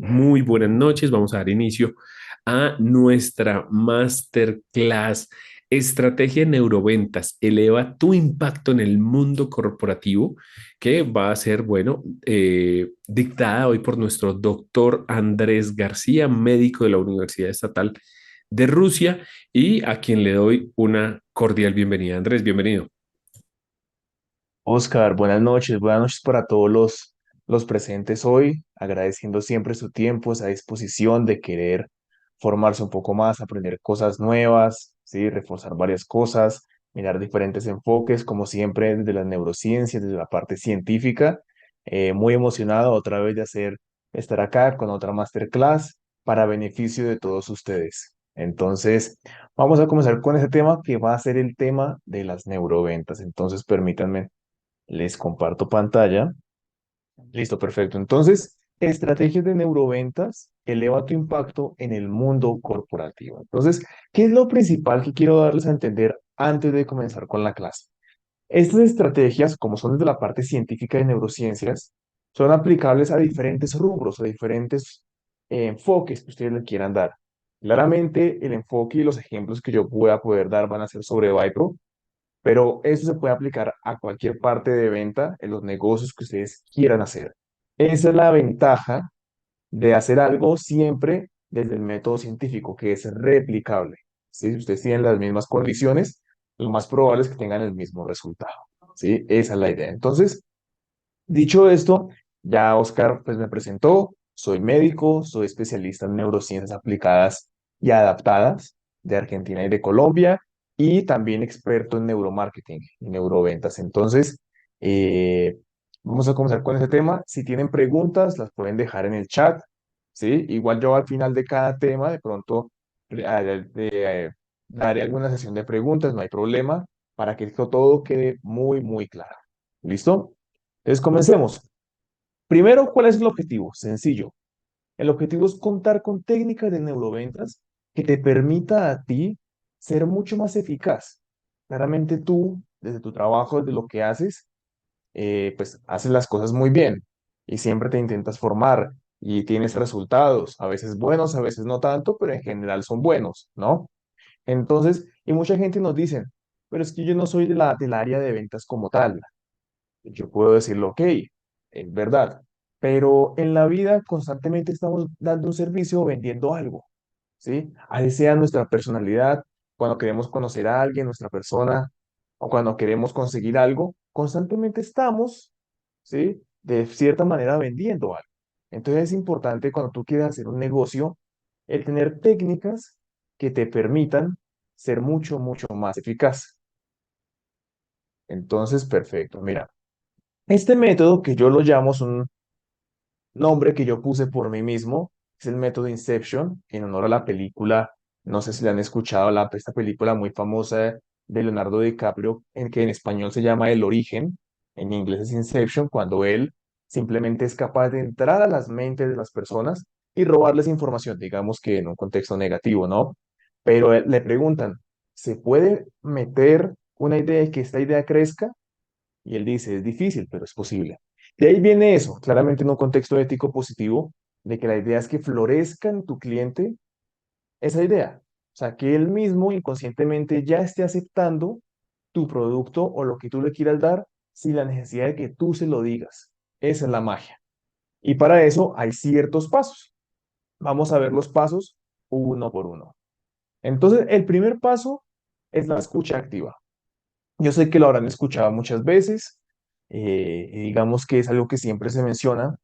Muy buenas noches. Vamos a dar inicio a nuestra masterclass Estrategia de Neuroventas. Eleva tu impacto en el mundo corporativo, que va a ser, dictada hoy por nuestro doctor Andrés García, médico de la Universidad Estatal de Rusia, y a quien le doy una cordial bienvenida. Andrés, bienvenido. Oscar, buenas noches para todos los presentes hoy, agradeciendo siempre su tiempo, esa disposición de querer formarse un poco más, aprender cosas nuevas, ¿sí? Reforzar varias cosas, mirar diferentes enfoques, como siempre desde las neurociencias, desde la parte científica. Muy emocionado otra vez de estar acá con otra masterclass para beneficio de todos ustedes. Entonces, vamos a comenzar con ese tema que va a ser el tema de las neuroventas. Entonces, permítanme. Les comparto pantalla. Listo, perfecto. Entonces, estrategias de neuroventas eleva tu impacto en el mundo corporativo. Entonces, ¿qué es lo principal que quiero darles a entender antes de comenzar con la clase? Estas estrategias, como son desde la parte científica de neurociencias, son aplicables a diferentes rubros, a diferentes enfoques que ustedes le quieran dar. Claramente, el enfoque y los ejemplos que yo voy a poder dar van a ser sobre Vipro, pero eso se puede aplicar a cualquier parte de venta en los negocios que ustedes quieran hacer. Esa es la ventaja de hacer algo siempre desde el método científico, que es replicable. ¿Sí? Si ustedes tienen las mismas condiciones, lo más probable es que tengan el mismo resultado. ¿Sí? Esa es la idea. Entonces, dicho esto, ya Oscar pues me presentó, soy médico, soy especialista en neurociencias aplicadas y adaptadas de Argentina y de Colombia, y también experto en neuromarketing y neuroventas. Entonces, eh, vamos a comenzar con ese tema. Si tienen preguntas, las pueden dejar en el chat, ¿sí? Igual yo al final de cada tema, de pronto, daré alguna sesión de preguntas, no hay problema, para que esto todo quede muy, muy claro. ¿Listo? Entonces, comencemos. Primero, ¿cuál es el objetivo? Sencillo. El objetivo es contar con técnicas de neuroventas que te permita a ti ser mucho más eficaz. Claramente tú, desde tu trabajo, desde lo que haces, pues haces las cosas muy bien y siempre te intentas formar y tienes resultados, a veces buenos, a veces no tanto, pero en general son buenos, ¿no? Entonces, y mucha gente nos dice, pero es que yo no soy del área de ventas como tal. Yo puedo decirlo, ok, es verdad, pero en la vida constantemente estamos dando un servicio o vendiendo algo, ¿sí? Así sea nuestra personalidad, cuando queremos conocer a alguien, nuestra persona, o cuando queremos conseguir algo, constantemente estamos, ¿sí? De cierta manera vendiendo algo. Entonces es importante cuando tú quieras hacer un negocio, el tener técnicas que te permitan ser mucho, mucho más eficaz. Entonces, perfecto, mira. Este método que yo lo llamo, es un nombre que yo puse por mí mismo, es el método Inception, en honor a la película, no sé si la han escuchado, esta película muy famosa de Leonardo DiCaprio, en que en español se llama El Origen, en inglés es Inception, cuando él simplemente es capaz de entrar a las mentes de las personas y robarles información, digamos que en un contexto negativo, ¿no? Pero le preguntan, ¿se puede meter una idea y que esta idea crezca? Y él dice, es difícil, pero es posible. De ahí viene eso, claramente en un contexto ético positivo, de que la idea es que florezca en tu cliente esa idea. O sea, que él mismo inconscientemente ya esté aceptando tu producto o lo que tú le quieras dar sin la necesidad de que tú se lo digas. Esa es la magia. Y para eso hay ciertos pasos. Vamos a ver los pasos uno por uno. Entonces, el primer paso es la escucha activa. Yo sé que lo habrán escuchado muchas veces, y digamos que es algo que siempre se menciona.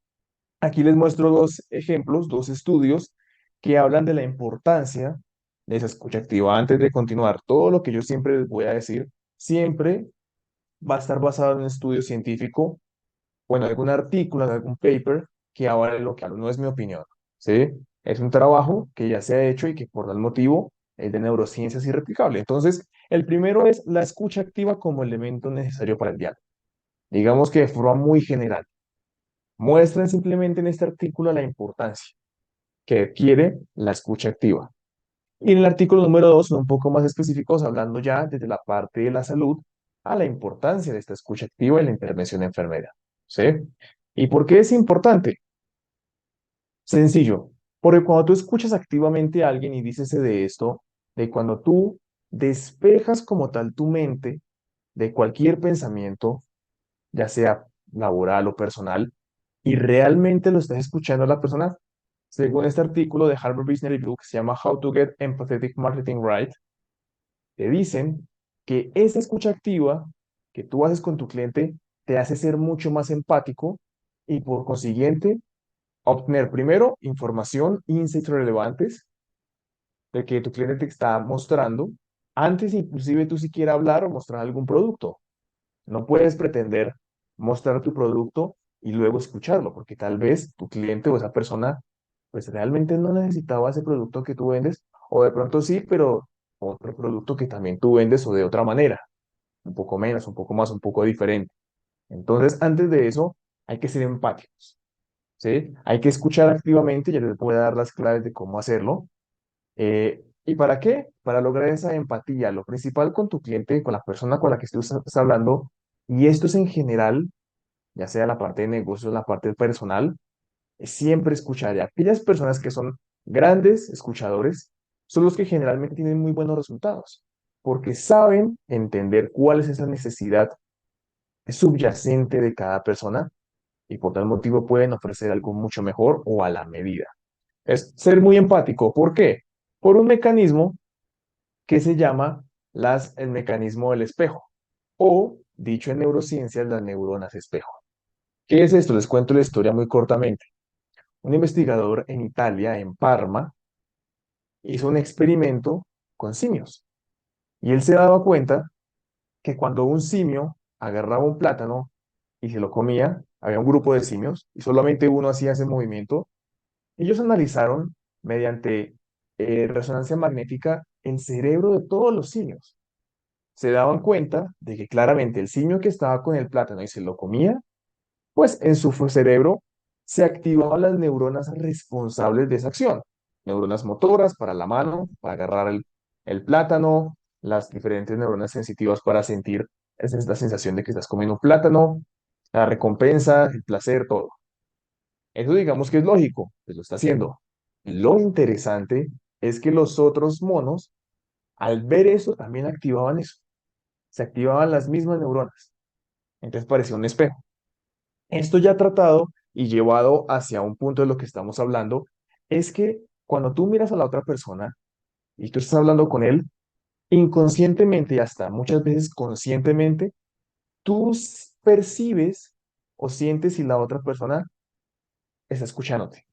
Aquí les muestro dos ejemplos, dos estudios que hablan de la importancia de esa escucha activa. Antes de continuar, todo lo que yo siempre les voy a decir, siempre va a estar basado en un estudio científico o en algún artículo, en algún paper que avale lo que hablo. No es mi opinión, ¿sí? Es un trabajo que ya se ha hecho y que por tal motivo es de neurociencias irreplicable. Entonces, el primero es la escucha activa como elemento necesario para el diálogo. Digamos que de forma muy general. Muestran simplemente en este artículo la importancia que adquiere la escucha activa. Y en el artículo número 2 son un poco más específicos, hablando ya desde la parte de la salud a la importancia de esta escucha activa y la intervención enfermera. ¿Sí? ¿Y por qué es importante? Sencillo, porque cuando tú escuchas activamente a alguien y dices de esto, de cuando tú despejas como tal tu mente de cualquier pensamiento, ya sea laboral o personal, y realmente lo estás escuchando a la persona, según este artículo de Harvard Business Review que se llama How to Get Empathetic Marketing Right, te dicen que esa escucha activa que tú haces con tu cliente te hace ser mucho más empático y por consiguiente obtener primero información, insights relevantes de que tu cliente te está mostrando antes inclusive tú siquiera hablar o mostrar algún producto. No puedes pretender mostrar tu producto y luego escucharlo, porque tal vez tu cliente o esa persona pues realmente no necesitaba ese producto que tú vendes, o de pronto sí, pero otro producto que también tú vendes o de otra manera, un poco menos, un poco más, un poco diferente. Entonces, antes de eso, hay que ser empáticos, ¿sí? Hay que escuchar activamente, ya les voy a dar las claves de cómo hacerlo. ¿Y para qué? Para lograr esa empatía, lo principal con tu cliente, con la persona con la que estás hablando, y esto es en general, ya sea la parte de negocios, la parte personal, es siempre escuchar. Y aquellas personas que son grandes escuchadores son los que generalmente tienen muy buenos resultados, porque saben entender cuál es esa necesidad subyacente de cada persona y por tal motivo pueden ofrecer algo mucho mejor o a la medida. Es ser muy empático. ¿Por qué? Por un mecanismo que se llama el mecanismo del espejo, o dicho en neurociencias, las neuronas espejo. ¿Qué es esto? Les cuento la historia muy cortamente. Un investigador en Italia, en Parma, hizo un experimento con simios y él se daba cuenta que cuando un simio agarraba un plátano y se lo comía, había un grupo de simios y solamente uno hacía ese movimiento. Ellos analizaron mediante resonancia magnética el cerebro de todos los simios. Se daban cuenta de que claramente el simio que estaba con el plátano y se lo comía, pues en su cerebro se activaban las neuronas responsables de esa acción. Neuronas motoras para la mano, para agarrar el plátano, las diferentes neuronas sensitivas para sentir esa es la sensación de que estás comiendo un plátano, la recompensa, el placer, todo. Eso digamos que es lógico, pues lo está haciendo. Lo interesante es que los otros monos, al ver eso, también activaban eso. Se activaban las mismas neuronas. Entonces parecía un espejo. Esto ya tratado y llevado hacia un punto de lo que estamos hablando, es que cuando tú miras a la otra persona y tú estás hablando con él, inconscientemente y hasta muchas veces conscientemente, tú percibes o sientes si la otra persona está escuchándote,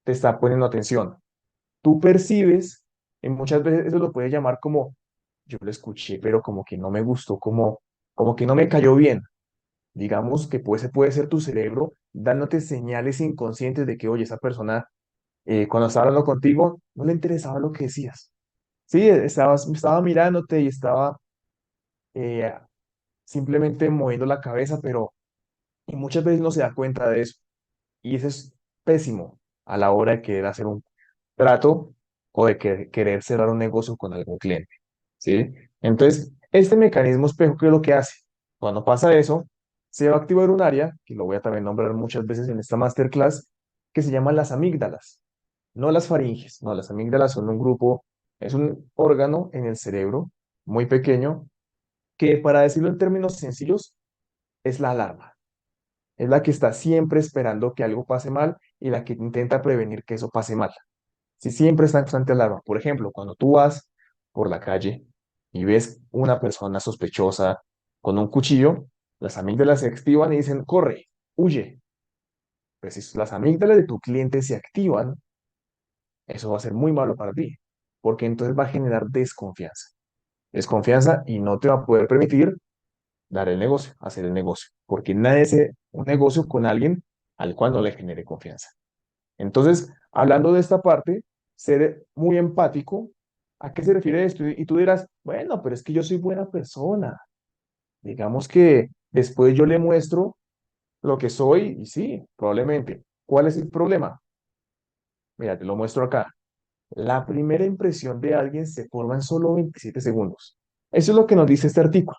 te está poniendo atención. Tú percibes, y muchas veces eso lo puedes llamar como, yo lo escuché, pero como que no me gustó, como que no me cayó bien. Digamos que puede ser tu cerebro dándote señales inconscientes de que, oye, esa persona, cuando estaba hablando contigo, no le interesaba lo que decías. Sí, estaba mirándote y estaba eh, simplemente moviendo la cabeza, pero y muchas veces no se da cuenta de eso. Y eso es pésimo a la hora de querer hacer un trato o de querer cerrar un negocio con algún cliente. ¿Sí? Entonces, este mecanismo espejo, ¿qué es lo que hace? Cuando pasa eso, se va a activar un área, que lo voy a también nombrar muchas veces en esta masterclass, que se llama las amígdalas, no las faringes, no, las amígdalas son un grupo, es un órgano en el cerebro muy pequeño que, para decirlo en términos sencillos, es la alarma. Es la que está siempre esperando que algo pase mal y la que intenta prevenir que eso pase mal. Si siempre está en constante alarma. Por ejemplo, cuando tú vas por la calle y ves una persona sospechosa con un cuchillo, las amígdalas se activan y dicen, corre, huye. Pero si las amígdalas de tu cliente se activan, eso va a ser muy malo para ti, porque entonces va a generar desconfianza. Desconfianza y no te va a poder permitir dar el negocio, hacer el negocio, porque nadie hace un negocio con alguien al cual no le genere confianza. Entonces, hablando de esta parte, ser muy empático, ¿a qué se refiere esto? Y tú dirás, bueno, pero es que yo soy buena persona. Digamos que después yo le muestro lo que soy y sí, probablemente. ¿Cuál es el problema? Mira, te lo muestro acá. La primera impresión de alguien se forma en solo 27 segundos. Eso es lo que nos dice este artículo.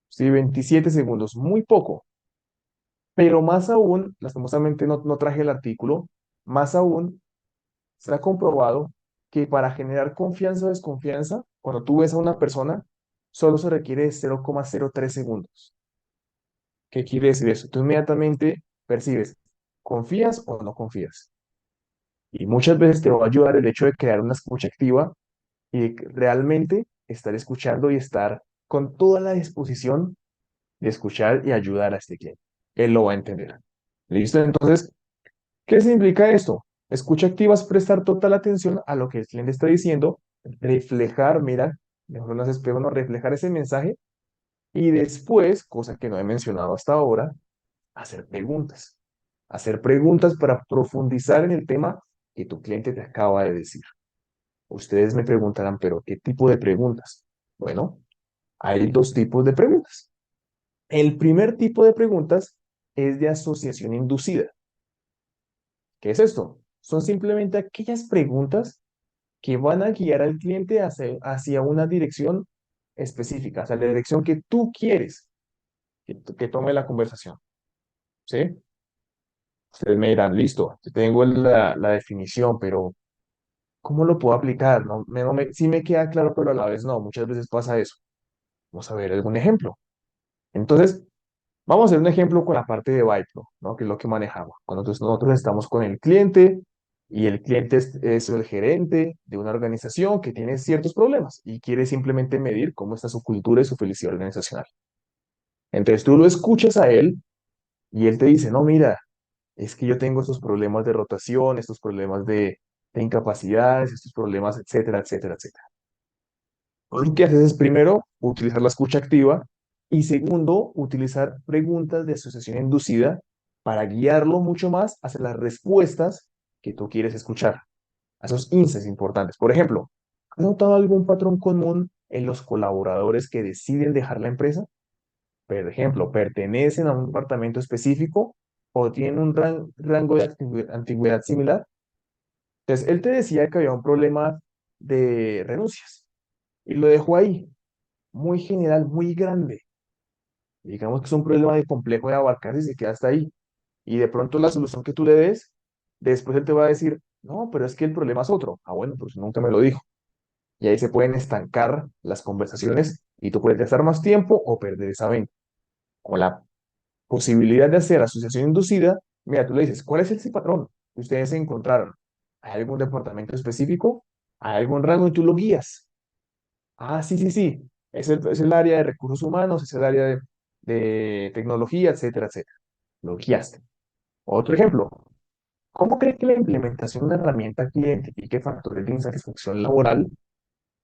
Sí, 27 segundos, muy poco. Pero más aún, lastimosamente no traje el artículo, Más aún, se ha comprobado que para generar confianza o desconfianza, cuando tú ves a una persona, solo se requiere de 0,03 segundos. ¿Qué quiere decir eso? Tú inmediatamente percibes, ¿confías o no confías? Y muchas veces te va a ayudar el hecho de crear una escucha activa y de realmente estar escuchando y estar con toda la disposición de escuchar y ayudar a este cliente. Él lo va a entender. ¿Listo? Entonces, ¿qué significa esto? Escucha activa es prestar total atención a lo que el cliente está diciendo, reflejar, mira, mejor no se espera uno, reflejar ese mensaje y después, cosa que no he mencionado hasta ahora, hacer preguntas. Hacer preguntas para profundizar en el tema que tu cliente te acaba de decir. Ustedes me preguntarán, pero ¿qué tipo de preguntas? Bueno, hay dos tipos de preguntas. El primer tipo de preguntas es de asociación inducida. ¿Qué es esto? Son simplemente aquellas preguntas que van a guiar al cliente hacia una dirección específica, hacia la dirección que tú quieres que tome la conversación. ¿Sí? Ustedes me dirán, listo, yo tengo la definición, pero ¿cómo lo puedo aplicar? Sí me queda claro, pero a la vez no. Muchas veces pasa eso. Vamos a ver algún ejemplo. Entonces, vamos a hacer un ejemplo con la parte de Vipro, ¿no? Que es lo que manejamos. Cuando nosotros estamos con el cliente y el cliente es el gerente de una organización que tiene ciertos problemas y quiere simplemente medir cómo está su cultura y su felicidad organizacional. Entonces tú lo escuchas a él y él te dice, no, mira, es que yo tengo estos problemas de rotación, estos problemas de incapacidades, estos problemas, etcétera, etcétera, etcétera. Lo que haces es primero utilizar la escucha activa y segundo, utilizar preguntas de asociación inducida para guiarlo mucho más hacia las respuestas que tú quieres escuchar, a esos insights importantes. Por ejemplo, ¿has notado algún patrón común en los colaboradores que deciden dejar la empresa? Por ejemplo, ¿pertenecen a un departamento específico o tienen un rango de antigüedad similar? Entonces, él te decía que había un problema de renuncias y lo dejó ahí, muy general, muy grande. Digamos que es un problema de complejo de abarcar y se queda hasta ahí. Y de pronto la solución que tú le des, después él te va a decir, no, pero es que el problema es otro. Ah, bueno, pues nunca me lo dijo. Y ahí se pueden estancar las conversaciones y tú puedes gastar más tiempo o perder esa venta. Con la posibilidad de hacer asociación inducida, mira, tú le dices, ¿cuál es ese patrón que ustedes encontraron? ¿Hay algún departamento específico? ¿Hay algún rango y tú lo guías? Ah, sí, sí, sí. Es el área de recursos humanos, es el área de tecnología, etcétera, etcétera. Lo guiaste. Otro ejemplo. ¿Cómo cree que la implementación de una herramienta que identifique factores de insatisfacción laboral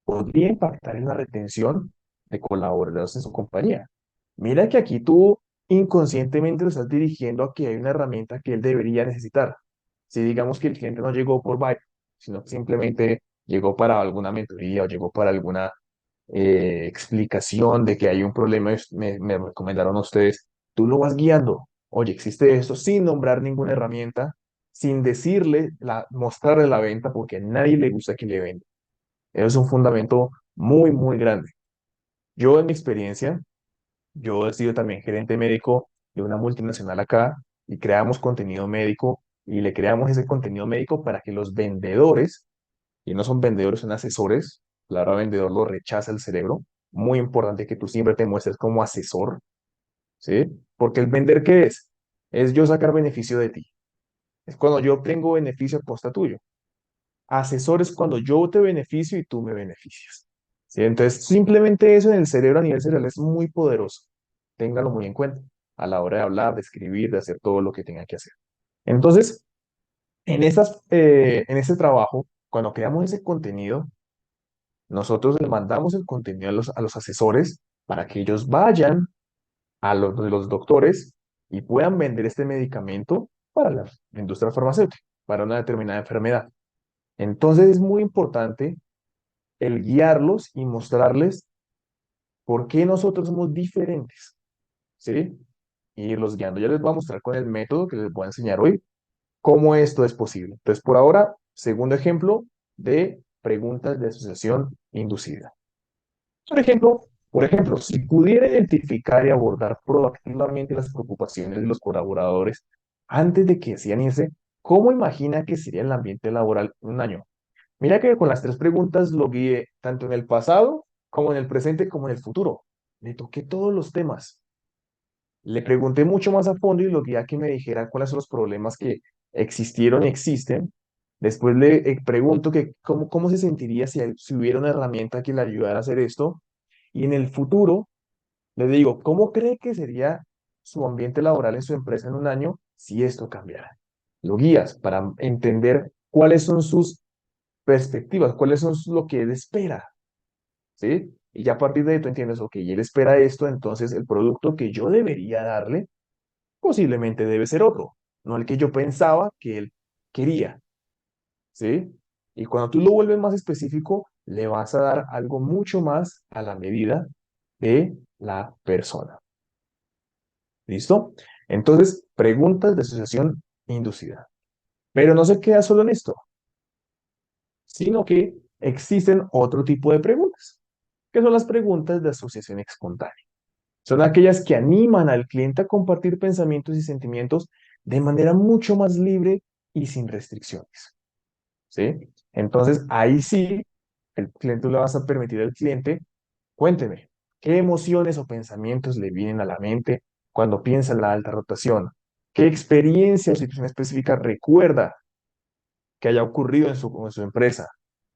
podría impactar en la retención de colaboradores en su compañía? Mira que aquí tú inconscientemente lo estás dirigiendo a que hay una herramienta que él debería necesitar. Si digamos que el cliente no llegó por Vibe, sino que simplemente llegó para alguna mentoría o llegó para alguna explicación de que hay un problema, me recomendaron a ustedes, tú lo vas guiando. Oye, existe esto sin nombrar ninguna herramienta, sin decirle, mostrarle la venta, porque a nadie le gusta que le venda. Eso es un fundamento muy, muy grande. Yo, en mi experiencia, yo he sido también gerente médico de una multinacional acá y creamos contenido médico y le creamos ese contenido médico para que los vendedores, y no son vendedores, son asesores, la palabra vendedor lo rechaza el cerebro, muy importante que tú siempre te muestres como asesor, ¿sí? Porque el vender, ¿qué es? Es yo sacar beneficio de ti. Es cuando yo obtengo beneficio a costa tuyo. Asesor es cuando yo te beneficio y tú me beneficias. ¿Sí? Entonces, simplemente eso en el cerebro a nivel cerebral es muy poderoso. Téngalo muy en cuenta a la hora de hablar, de escribir, de hacer todo lo que tenga que hacer. Entonces, en ese trabajo, cuando creamos ese contenido, nosotros le mandamos el contenido a los asesores para que ellos vayan a los doctores y puedan vender este medicamento para la industria farmacéutica, para una determinada enfermedad. Entonces es muy importante el guiarlos y mostrarles por qué nosotros somos diferentes, ¿sí? Y irlos guiando. Ya les voy a mostrar con el método que les voy a enseñar hoy cómo esto es posible. Entonces, por ahora, segundo ejemplo de preguntas de asociación inducida. Por ejemplo, si pudiera identificar y abordar proactivamente las preocupaciones de los colaboradores antes de que decían irse, ¿Cómo imagina que sería el ambiente laboral en un año? Mira que con las tres preguntas lo guié tanto en el pasado, como en el presente, como en el futuro. Le toqué todos los temas. Le pregunté mucho más a fondo y lo guié a que me dijera cuáles son los problemas que existieron y existen. Después le pregunto que cómo se sentiría si hubiera una herramienta que le ayudara a hacer esto. Y en el futuro le digo, ¿cómo cree que sería su ambiente laboral en su empresa en un año si esto cambiara? Lo guías para entender cuáles son sus perspectivas, cuáles son lo que él espera, ¿sí? Y ya a partir de ahí tú entiendes, ok, él espera esto, entonces el producto que yo debería darle posiblemente debe ser otro, no el que yo pensaba que él quería, ¿sí? Y cuando tú lo vuelves más específico, le vas a dar algo mucho más a la medida de la persona. ¿Listo? Entonces, preguntas de asociación inducida. Pero no se queda solo en esto, sino que existen otro tipo de preguntas, que son las preguntas de asociación espontánea. Son aquellas que animan al cliente a compartir pensamientos y sentimientos de manera mucho más libre y sin restricciones. ¿Sí? Entonces, ahí sí, el cliente le vas a permitir al cliente, cuénteme, ¿qué emociones o pensamientos le vienen a la mente cuando piensa en la alta rotación? ¿Qué experiencia o situación específica recuerda que haya ocurrido en su empresa?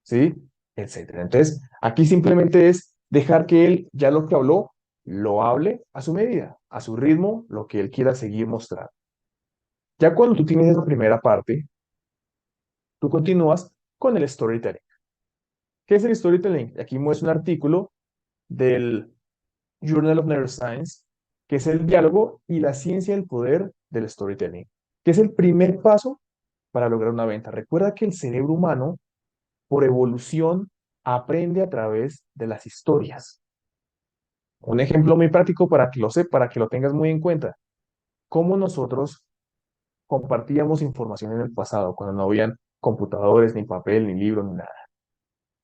¿Sí? Etcétera. Entonces, aquí simplemente es dejar que él, ya lo que habló, lo hable a su medida, a su ritmo, lo que él quiera seguir mostrando. Ya cuando tú tienes esa primera parte, tú continúas con el storytelling. ¿Qué es el storytelling? Aquí muestro un artículo del Journal of Neuroscience, que es el diálogo y la ciencia del poder del storytelling, que es el primer paso para lograr una venta. Recuerda que el cerebro humano, por evolución, aprende a través de las historias. Un ejemplo muy práctico para que lo sepas, para que lo tengas muy en cuenta. Cómo nosotros compartíamos información en el pasado, cuando no habían computadores, ni papel, ni libro, ni nada.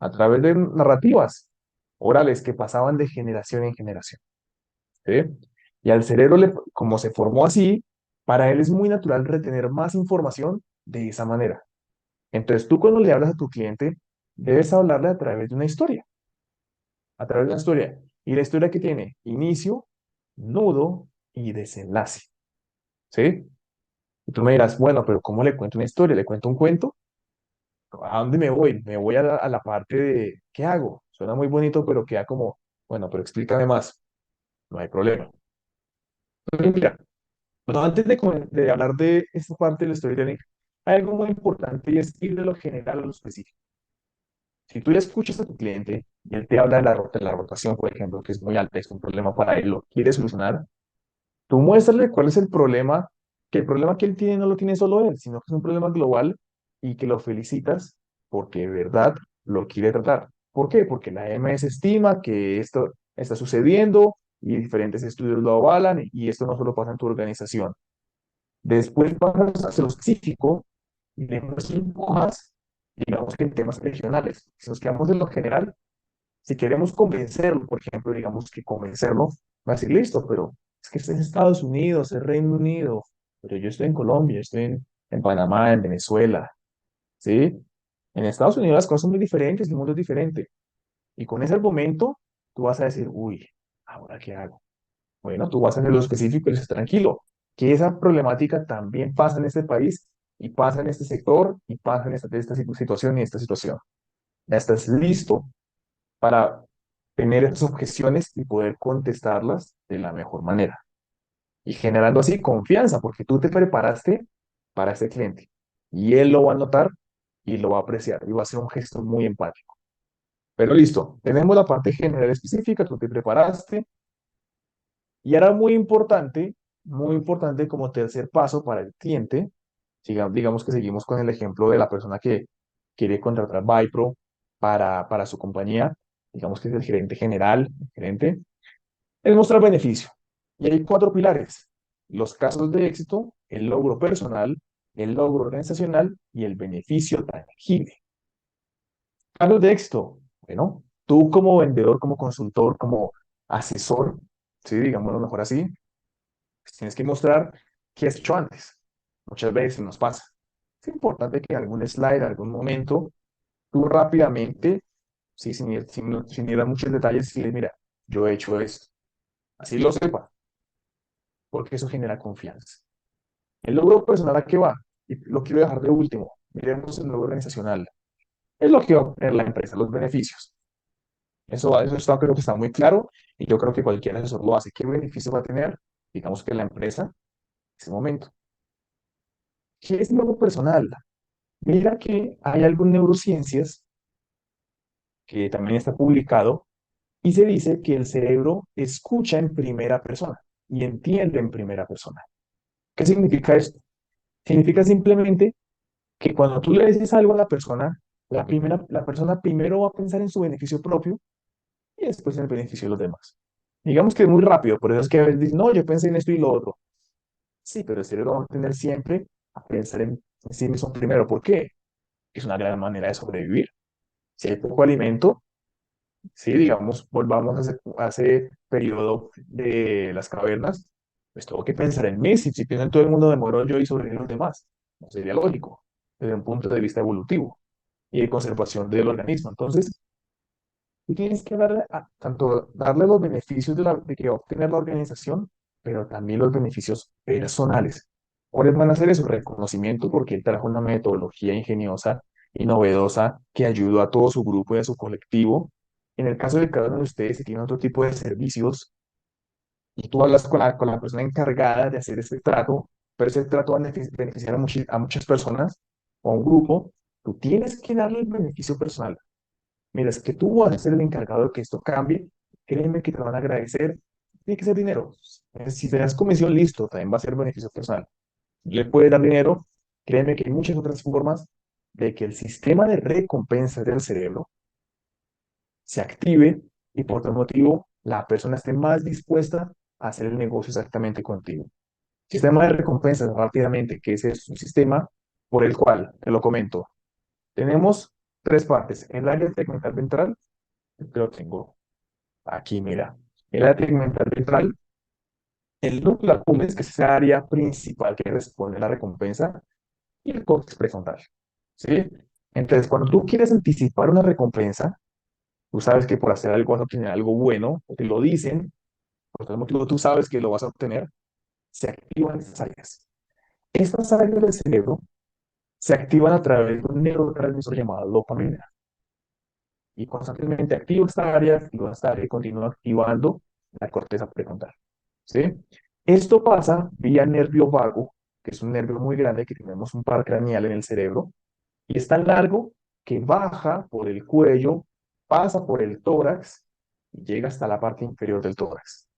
A través de narrativas orales que pasaban de generación en generación. ¿Sí? Y al cerebro, como se formó así, para él es muy natural retener más información de esa manera. Entonces, tú cuando le hablas a tu cliente, debes hablarle a través de una historia, a través de una historia. Y la historia que tiene inicio, nudo y desenlace. ¿Sí? Y tú me dirás, bueno, pero ¿cómo le cuento una historia? ¿Le cuento un cuento? ¿A dónde me voy? Me voy a la parte de, ¿qué hago? Suena muy bonito, pero queda como, bueno, pero explícame más. No hay problema. Pero mira, bueno, antes de hablar de esta parte del storytelling, hay algo muy importante y es ir de lo general a lo específico. Si tú le escuchas a tu cliente y él te habla de la rotación, por ejemplo, que es muy alta, es un problema para él, lo quiere solucionar, tú muéstrale cuál es el problema, que el problema que él tiene no lo tiene solo él, sino que es un problema global y que lo felicitas porque de verdad lo quiere tratar. ¿Por qué? Porque la MS estima que esto está sucediendo y diferentes estudios lo avalan y esto no solo pasa en tu organización. Después pasas a lo específico y le muestras un poco más, digamos que en temas regionales. Si nos quedamos en lo general, si queremos convencerlo, por ejemplo, digamos que convencerlo, va a decir, listo, pero es que está en Estados Unidos, es Reino Unido, pero yo estoy en Colombia, estoy en Panamá, en Venezuela, ¿sí? En Estados Unidos las cosas son muy diferentes, el mundo es diferente. Y con ese argumento, tú vas a decir, uy, ¿ahora qué hago? Bueno, tú vas a hacer lo específico y dices, tranquilo, que esa problemática también pasa en este país y pasa en este sector y pasa en esta situación y esta situación. Ya estás listo para tener esas objeciones y poder contestarlas de la mejor manera. Y generando así confianza, porque tú te preparaste para ese cliente y él lo va a notar y lo va a apreciar y va a ser un gesto muy empático. Pero listo, tenemos la parte general específica, tú te preparaste y ahora muy importante como tercer paso para el cliente, digamos que seguimos con el ejemplo de la persona que quiere contratar Vipro para su compañía, digamos que es el gerente general, el gerente, es mostrar beneficio. Y hay cuatro pilares: los casos de éxito, el logro personal, el logro organizacional y el beneficio tangible. Casos de éxito, bueno, tú como vendedor, como consultor, como asesor, sí, digámoslo mejor así, pues tienes que mostrar qué has hecho antes. Muchas veces nos pasa. Es importante que en algún slide, en algún momento, tú rápidamente, sí, sin ir a muchos detalles, decirle, mira, yo he hecho esto. Así lo sepa, porque eso genera confianza. El logro personal, ¿a qué va? Y lo quiero dejar de último. Miremos el logro organizacional. Es lo que va a obtener la empresa, los beneficios. Eso está, creo que está muy claro y yo creo que cualquier asesor lo hace. ¿Qué beneficio va a tener? Digamos que la empresa en ese momento. ¿Qué es logro personal? Mira que hay algo en neurociencias que también está publicado y se dice que el cerebro escucha en primera persona y entiende en primera persona. ¿Qué significa esto? Significa simplemente que cuando tú le dices algo a la persona primero va a pensar en su beneficio propio y después en el beneficio de los demás. Digamos que es muy rápido, por eso es que a veces dicen, no, yo pensé en esto y lo otro. Sí, pero el cerebro va a tener siempre a pensar en sí mismo primero. ¿Por qué? Es una gran manera de sobrevivir. Si hay poco alimento, sí, digamos, volvamos a ese periodo de las cavernas, pues tengo que pensar en mí. Si pienso en todo el mundo, me muero yo y sobreviven los demás. No sería lógico, desde un punto de vista evolutivo y de conservación del organismo. Entonces, tú tienes que tanto darle los beneficios de que va a obtener la organización, pero también los beneficios personales. ¿Cuáles van a ser esos reconocimientos? Porque él trajo una metodología ingeniosa y novedosa que ayudó a todo su grupo y a su colectivo. En el caso de cada uno de ustedes, si tienen otro tipo de servicios y tú hablas con la persona encargada de hacer ese trato, pero ese trato va a beneficiar a muchas personas o a un grupo, tú tienes que darle el beneficio personal. Mira, es que tú vas a ser el encargado de que esto cambie, créeme que te lo van a agradecer, tiene que ser dinero. Si te das comisión, listo, también va a ser beneficio personal. Le puedes dar dinero, créeme que hay muchas otras formas de que el sistema de recompensas del cerebro se active y por tal motivo la persona esté más dispuesta a hacer el negocio exactamente contigo. Sistema de recompensas, rápidamente, que ese es un sistema por el cual, te lo comento, tenemos tres partes. El área tegmental ventral, que lo tengo aquí, mira. El área tegmental ventral, el núcleo accumbens, que es esa área principal que responde a la recompensa, y el córtex prefrontal. ¿Sí? Entonces, cuando tú quieres anticipar una recompensa, tú sabes que por hacer algo vas a obtener algo bueno, o te lo dicen, por tal motivo tú sabes que lo vas a obtener, se activan estas áreas. Estas áreas del cerebro se activan a través de un neurotransmisor llamado dopamina. Y constantemente activo esta área y continúa activando la corteza prefrontal. ¿Sí? Esto pasa vía nervio vago, que es un nervio muy grande que tenemos un par craneal en el cerebro, y es tan largo que baja por el cuello, pasa por el tórax y llega hasta la parte inferior del tórax.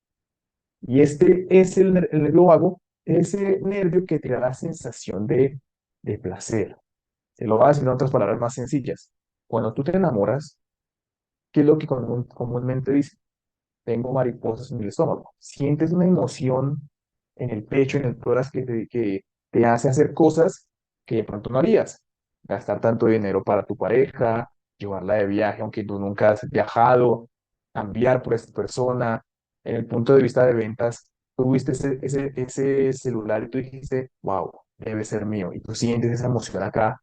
Y este es el nervio vago, ese nervio que te da la sensación de placer. Se lo voy a decir en otras palabras más sencillas. Cuando tú te enamoras, ¿qué es lo que comúnmente dice? Tengo mariposas en el estómago. Sientes una emoción en el pecho, en el tórax, que te hace hacer cosas que de pronto no harías. Gastar tanto dinero para tu pareja, llevarla de viaje, aunque tú nunca has viajado, cambiar por esta persona. En el punto de vista de ventas, tú viste ese celular y tú dijiste, wow, debe ser mío. Y tú sientes esa emoción acá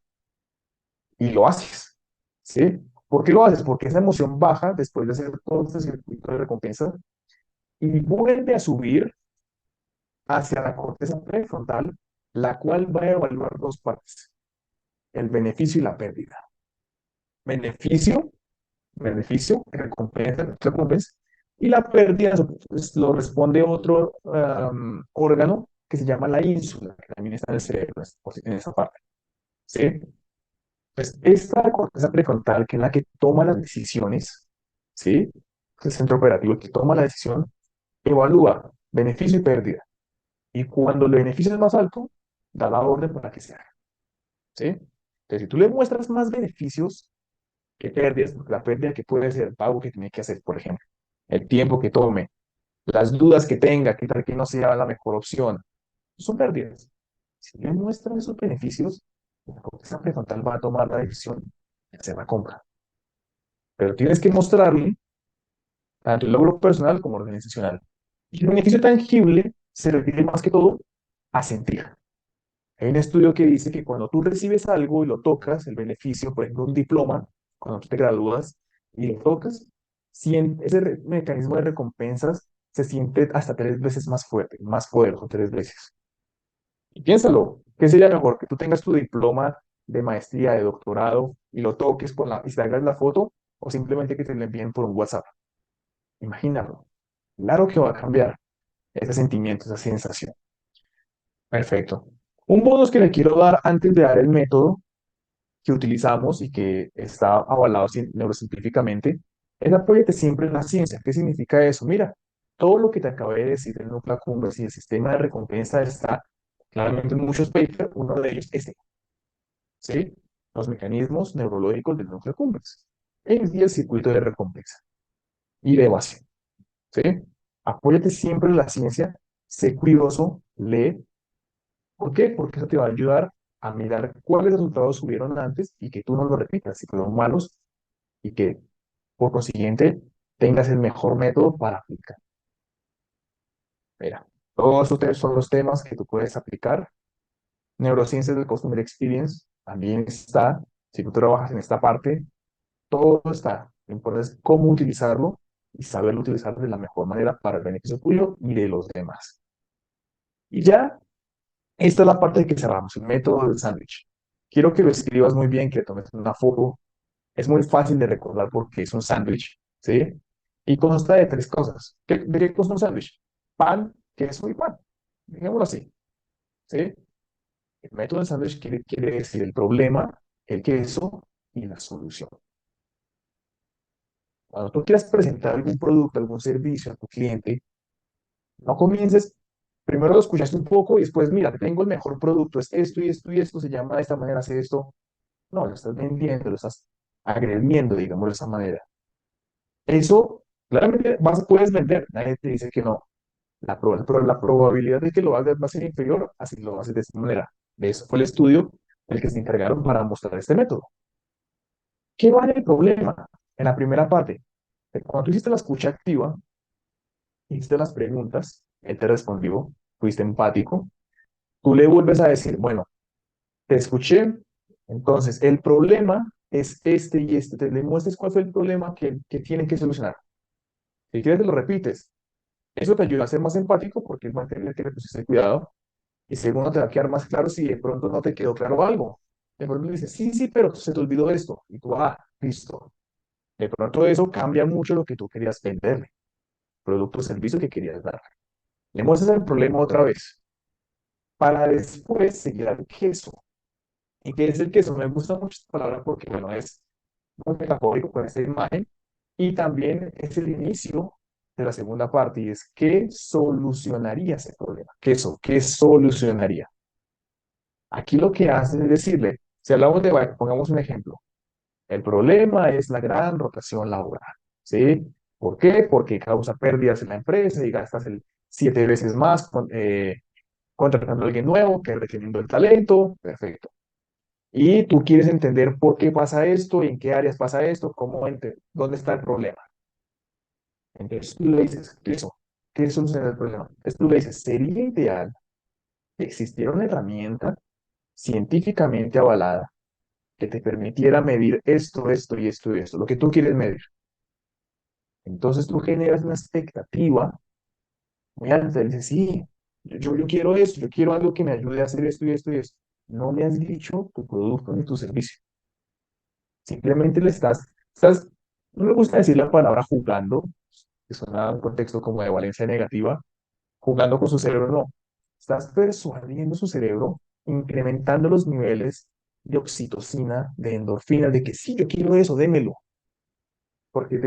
y lo haces. ¿Sí? ¿Por qué lo haces? Porque esa emoción baja después de hacer todo este circuito de recompensa y vuelve a subir hacia la corteza prefrontal, la cual va a evaluar dos partes, el beneficio y la pérdida. Beneficio, beneficio, recompensa, recompensa, y la pérdida pues, lo responde otro órgano que se llama la ínsula, que también está en el cerebro, en esa parte. ¿Sí? Pues esta corteza prefrontal, que es la que toma las decisiones, ¿sí? Es el centro operativo que toma la decisión, evalúa beneficio y pérdida. Y cuando el beneficio es más alto, da la orden para que se haga. ¿Sí? Entonces, si tú le muestras más beneficios que pérdidas, porque la pérdida que puede ser el pago que tiene que hacer, por ejemplo, el tiempo que tome, las dudas que tenga, que tal que no sea la mejor opción, son pérdidas. Si le muestras esos beneficios, la corteza prefrontal va a tomar la decisión de hacer la compra. Pero tienes que mostrarle tanto el logro personal como organizacional. Y el beneficio tangible se refiere más que todo a sentir. Hay un estudio que dice que cuando tú recibes algo y lo tocas, el beneficio, por ejemplo, un diploma, cuando tú te gradúas y lo tocas, ese mecanismo de recompensas se siente hasta 3 veces más fuerte, más poderoso 3 veces. Y piénsalo, ¿qué sería mejor? Que tú tengas tu diploma de maestría, de doctorado y lo toques y te hagas la foto o simplemente que te lo envíen por un WhatsApp. Imagínalo. Claro que va a cambiar ese sentimiento, esa sensación. Perfecto. Un bonus que le quiero dar antes de dar el método que utilizamos y que está avalado neurocientíficamente es apóyate siempre en la ciencia. ¿Qué significa eso? Mira, todo lo que te acabé de decir del núcleo accumbens y el sistema de recompensa está claramente en muchos papers, uno de ellos es ¿sí? Los mecanismos neurológicos del núcleo accumbens y el circuito de recompensa y de evasión, ¿sí? Apóyate siempre en la ciencia, sé curioso, lee. ¿Por qué? Porque eso te va a ayudar a mirar cuáles resultados hubieron antes y que tú no los repitas, si fueron malos, y que por consiguiente tengas el mejor método para aplicar. Mira, todos estos son los temas que tú puedes aplicar. Neurociencias del Customer Experience también está. Si tú trabajas en esta parte, todo está. Lo importante es cómo utilizarlo y saberlo utilizar de la mejor manera para el beneficio tuyo y de los demás. Y ya, esta es la parte que cerramos, el método del sándwich. Quiero que lo escribas muy bien, que le tomes una foto. Es muy fácil de recordar porque es un sándwich, ¿sí? Y consta de 3 cosas. ¿De qué consta un sándwich? Pan, queso y pan. Dejémoslo así, ¿sí? El método del sándwich quiere decir el problema, el queso y la solución. Cuando tú quieras presentar algún producto, algún servicio a tu cliente, no comiences, primero lo escuchaste un poco y después, mira, tengo el mejor producto, es esto y esto y esto, se llama de esta manera, hace esto. No, lo estás vendiendo, lo estás agrediendo, digamos de esa manera. Eso, claramente, puedes vender, nadie te dice que no. Pero la probabilidad de que lo hagas va a ser inferior a si lo haces de esta manera. De eso fue el estudio del que se encargaron para mostrar este método. ¿Qué vale el problema? En la primera parte, cuando tú hiciste la escucha activa, hiciste las preguntas, él te respondió, fuiste empático, tú le vuelves a decir, bueno, te escuché, entonces el problema es este y este, te le muestres cuál fue el problema que tienen que solucionar. Si quieres, te lo repites. Eso te ayuda a ser más empático porque es mantener que le pusiste cuidado. Y segundo, te va a quedar más claro si de pronto no te quedó claro algo. De pronto le dices, sí, sí, pero se te olvidó esto. Y tú, listo. De pronto eso cambia mucho lo que tú querías venderle, producto o servicio que querías dar. Le muestras el problema otra vez para después seguir al queso. ¿Y qué es el queso? Me gusta mucho esta palabra porque, bueno, es muy metafórico con esta imagen y también es el inicio de la segunda parte y es ¿qué solucionaría ese problema? Queso, ¿qué solucionaría? Aquí lo que hace es decirle, si hablamos de, bueno, pongamos un ejemplo, el problema es la gran rotación laboral, ¿sí? ¿Por qué? Porque causa pérdidas en la empresa y gastas 7 veces más contratando a alguien nuevo que reteniendo el talento, perfecto. Y tú quieres entender por qué pasa esto, en qué áreas pasa esto, dónde está el problema. Entonces tú le dices, eso, ¿qué soluciona el problema? Entonces tú le dices, sería ideal que existiera una herramienta científicamente avalada que te permitiera medir esto, esto y esto y esto, lo que tú quieres medir. Entonces tú generas una expectativa muy alta, le dices, sí, yo quiero esto, yo quiero algo que me ayude a hacer esto y esto y esto. No le has dicho tu producto ni tu servicio. Simplemente no me gusta decir la palabra jugando, que suena un contexto como de valencia negativa, jugando con su cerebro, no. Estás persuadiendo su cerebro, incrementando los niveles de oxitocina, de endorfina, de que sí, yo quiero eso, démelo. Porque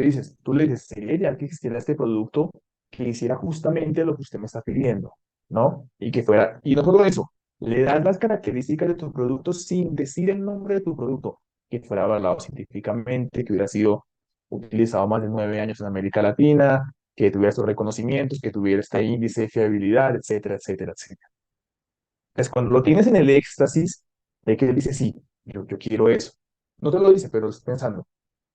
tú le dices, sería ideal que existiera este producto que hiciera justamente lo que usted me está pidiendo, ¿no? Y no solo eso, le das las características de tu producto sin decir el nombre de tu producto, que fuera avalado científicamente, que hubiera sido utilizado más de 9 años en América Latina, que tuviera estos reconocimientos, que tuviera este índice de fiabilidad, etcétera, etcétera, etcétera. Entonces, cuando lo tienes en el éxtasis de que él dice, sí, yo quiero eso. No te lo dice, pero lo estás pensando.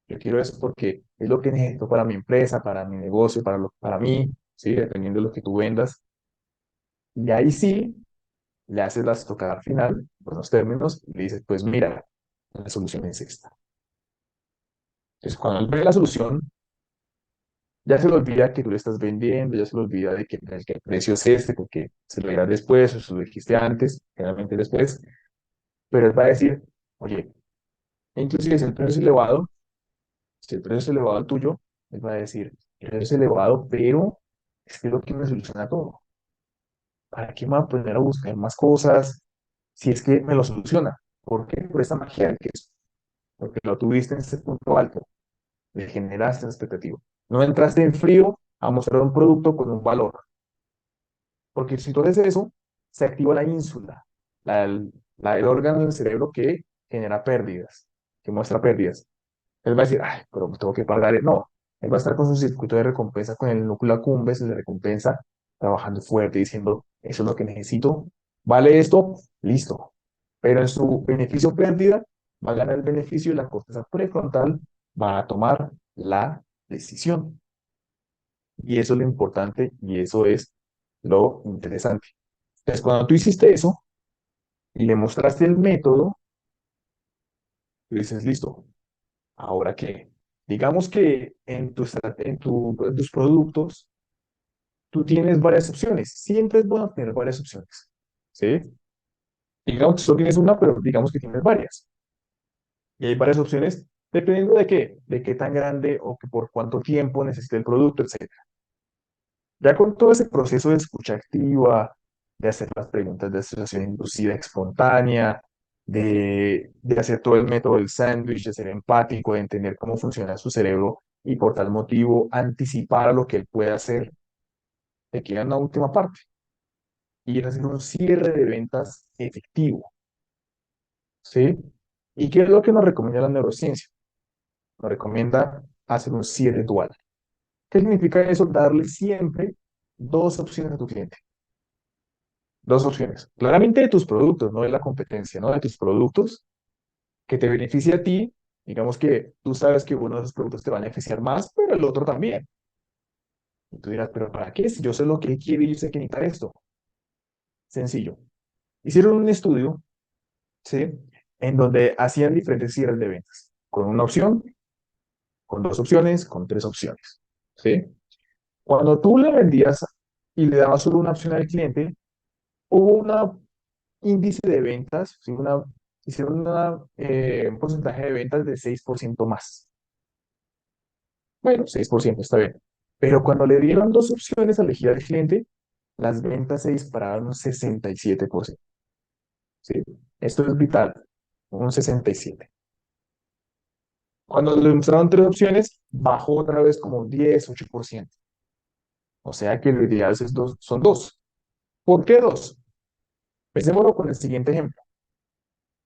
Yo quiero eso porque es lo que necesito para mi empresa, para mi negocio, para mí, ¿sí? Dependiendo de lo que tú vendas. Y ahí sí, le haces la estocada final, por los términos, y le dices, pues mira, la solución es esta. Entonces, cuando él ve la solución, ya se le olvida que tú le estás vendiendo, ya se le olvida de que el precio es este, porque se lo dirás después o se lo dijiste antes, generalmente después, pero él va a decir, oye, inclusive si el precio es elevado, si el precio es elevado al tuyo, él va a decir, el precio es elevado, pero es que es lo que me soluciona todo. ¿Para qué me voy a poner a buscar más cosas si es que me lo soluciona? ¿Por qué? Por esta magia del queso, porque lo tuviste en ese punto alto, le generaste una expectativa. No entraste en frío a mostrar un producto con un valor, porque si tú haces eso, se activa la ínsula, el órgano del cerebro que genera pérdidas, que muestra pérdidas. Él va a decir, ay, pero tengo que pagar. No, él va a estar con su circuito de recompensa, con el núcleo accumbens de recompensa, trabajando fuerte, diciendo, eso es lo que necesito, vale esto, listo. Pero en su beneficio pérdida, va a ganar el beneficio y la corteza prefrontal va a tomar la decisión. Y eso es lo importante y eso es lo interesante. Entonces, cuando tú hiciste eso y le mostraste el método, tú dices, listo, ¿ahora qué? Digamos que en tus productos tú tienes varias opciones. Siempre es bueno tener varias opciones. ¿Sí? Digamos que solo tienes una, pero digamos que tienes varias. Y hay varias opciones dependiendo de qué tan grande o que por cuánto tiempo necesite el producto, etcétera. Ya con todo ese proceso de escucha activa, de hacer las preguntas de asociación inducida espontánea, de hacer todo el método del sándwich, de ser empático, de entender cómo funciona su cerebro y por tal motivo anticipar a lo que él puede hacer, te queda una última parte y es hacer un cierre de ventas efectivo, ¿sí? ¿Y qué es lo que nos recomienda la neurociencia? Nos recomienda hacer un cierre dual. ¿Qué significa eso? Darle siempre dos opciones a tu cliente. Dos opciones. Claramente de tus productos, no de la competencia, ¿no? De tus productos que te beneficie a ti. Digamos que tú sabes que uno de esos productos te va a beneficiar más, pero el otro también. Y tú dirás, ¿pero para qué? Si yo sé lo que quiero y yo sé que necesita esto. Sencillo. Hicieron un estudio, ¿sí? En donde hacían diferentes cierres de ventas. Con una opción, con dos opciones, con tres opciones, ¿sí? Cuando tú le vendías y le dabas solo una opción al cliente, hubo un índice de ventas, ¿sí? Hicieron un porcentaje de ventas de 6% más. Bueno, 6% está bien. Pero cuando le dieron dos opciones a elegir al cliente, las ventas se dispararon un 67%. ¿Sí? Esto es vital, un 67%. Cuando le mostraron tres opciones, bajó otra vez como un 10, 8%. O sea que lo ideal es dos, son dos. ¿Por qué dos? Pensémoslo con el siguiente ejemplo.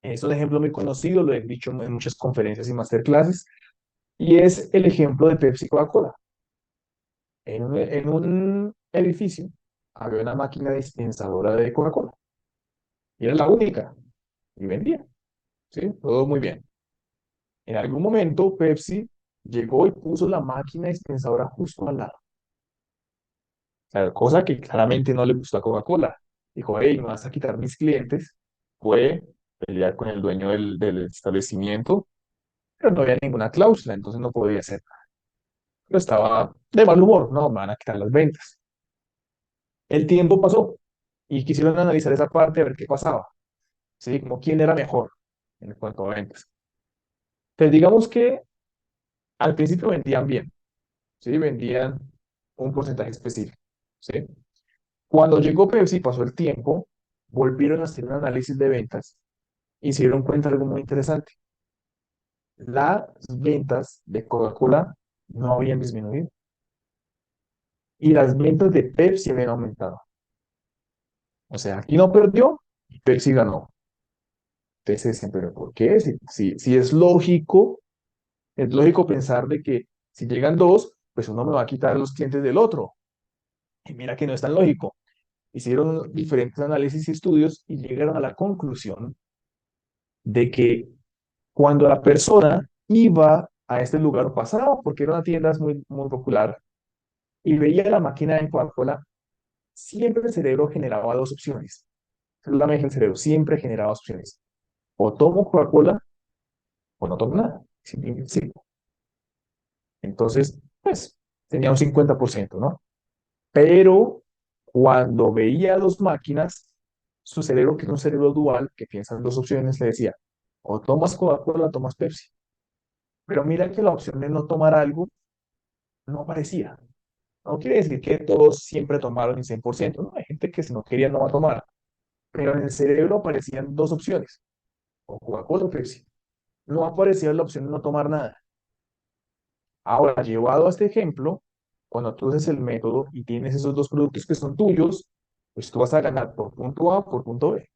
Es un ejemplo muy conocido, lo he dicho en muchas conferencias y masterclasses, y es el ejemplo de Pepsi Coca-Cola. En un edificio había una máquina dispensadora de Coca-Cola y era la única y vendía, ¿sí? Todo muy bien. En algún momento Pepsi llegó y puso la máquina dispensadora justo al lado. Claro, cosa que claramente no le gustó a Coca-Cola. Dijo, hey, me vas a quitar mis clientes. Fue pelear con el dueño del establecimiento, pero no había ninguna cláusula, entonces no podía hacer nada. Pero estaba de mal humor, no, me van a quitar las ventas. El tiempo pasó y quisieron analizar esa parte a ver qué pasaba, ¿sí? Como quién era mejor en cuanto a ventas. Entonces, digamos que al principio vendían bien, ¿sí? Vendían un porcentaje específico, ¿sí? Cuando llegó Pepsi, pasó el tiempo, volvieron a hacer un análisis de ventas y se dieron cuenta de algo muy interesante. Las ventas de Coca-Cola no habían disminuido y las ventas de Pepsi habían aumentado. O sea, aquí no perdió y Pepsi ganó. Entonces decían, pero ¿por qué? Si es lógico pensar de que si llegan dos, pues uno me va a quitar los clientes del otro. Y mira que no es tan lógico. Hicieron diferentes análisis y estudios y llegaron a la conclusión de que cuando la persona iba a este lugar o pasaba, porque era una tienda muy, muy popular, y veía la máquina de Coca-Cola, siempre el cerebro generaba dos opciones. la mente del cerebro siempre generaba opciones. O tomo Coca-Cola o no tomo nada. Sí, sí. Entonces, pues, tenía un 50%, ¿no? Pero cuando veía dos máquinas, su cerebro, que es un cerebro dual, que piensa en dos opciones, le decía, o tomas Coca-Cola o tomas Pepsi. Pero mira que la opción de no tomar algo no aparecía. No quiere decir que todos siempre tomaron el 100%, ¿no? Hay gente que si no quería no va a tomar. Pero en el cerebro aparecían dos opciones, o Coca-Cola o Pepsi. No aparecía la opción de no tomar nada. Ahora, llevado a este ejemplo, cuando tú haces el método y tienes esos dos productos que son tuyos, pues tú vas a ganar por punto A o por punto B.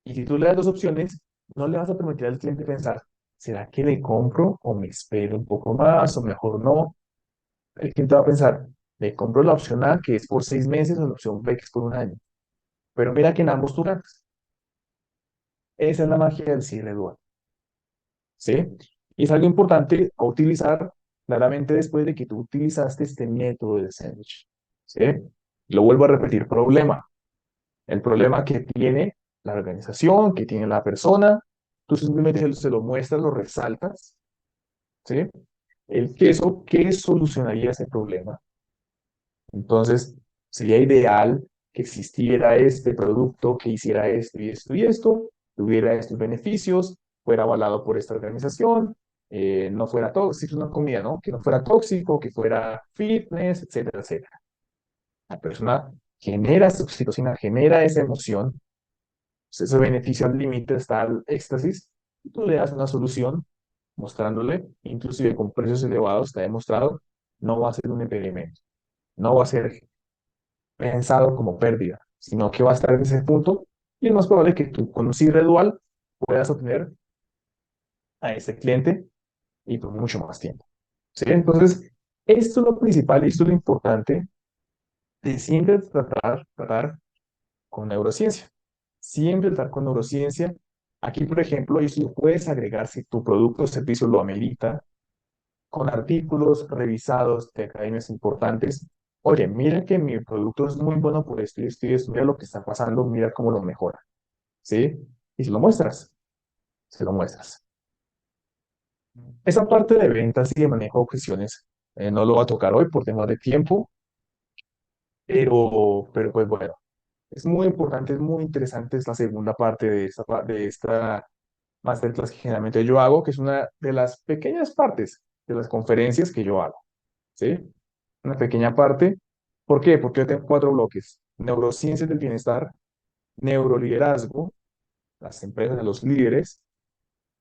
Y si tú le das dos opciones, no le vas a permitir al cliente pensar, ¿será que le compro o me espero un poco más o mejor no? El cliente va a pensar, le compro la opción A que es por 6 meses o la opción B que es por un año. Pero mira que en ambos tú ganas. Esa es la magia del cierre dual. ¿Sí? Y es algo importante a utilizar claramente después de que tú utilizaste este método de sándwich. ¿Sí? Lo vuelvo a repetir, problema. El problema que tiene la organización, que tiene la persona, tú simplemente se lo muestras, lo resaltas. ¿Sí? El queso, ¿qué solucionaría ese problema? Entonces, sería ideal que existiera este producto que hiciera esto y esto y esto, tuviera estos beneficios, fuera avalado por esta organización, no fuera tóxico, una comida, ¿no? Que no fuera tóxico, que fuera fitness, etcétera, etcétera. La persona genera esa oxitocina, genera esa emoción, ese beneficio al límite está al éxtasis, y tú le das una solución mostrándole, inclusive con precios elevados, está demostrado, no va a ser un impedimento, no va a ser pensado como pérdida, sino que va a estar en ese punto y es más probable que tú con un cierre dual puedas obtener a ese cliente y por mucho más tiempo. ¿Sí? Entonces, esto es lo principal y esto es lo importante de siempre tratar con neurociencia. Siempre tratar con neurociencia. Aquí, por ejemplo, esto lo puedes agregar si tu producto o servicio lo amerita, con artículos revisados de academias importantes. Oye, mira que mi producto es muy bueno por esto y esto y esto, mira lo que está pasando, mira cómo lo mejora, ¿sí? Y se lo muestras, se lo muestras. Esa parte de ventas y de manejo de objeciones no lo va a tocar hoy por temas de tiempo, pero pues bueno, es muy importante, es muy interesante esta segunda parte de esta masterclass que generalmente yo hago, que es una de las pequeñas partes de las conferencias que yo hago, ¿sí? Una pequeña parte. ¿Por qué? Porque yo tengo 4 bloques. Neurociencias del bienestar, neuroliderazgo, las empresas de los líderes,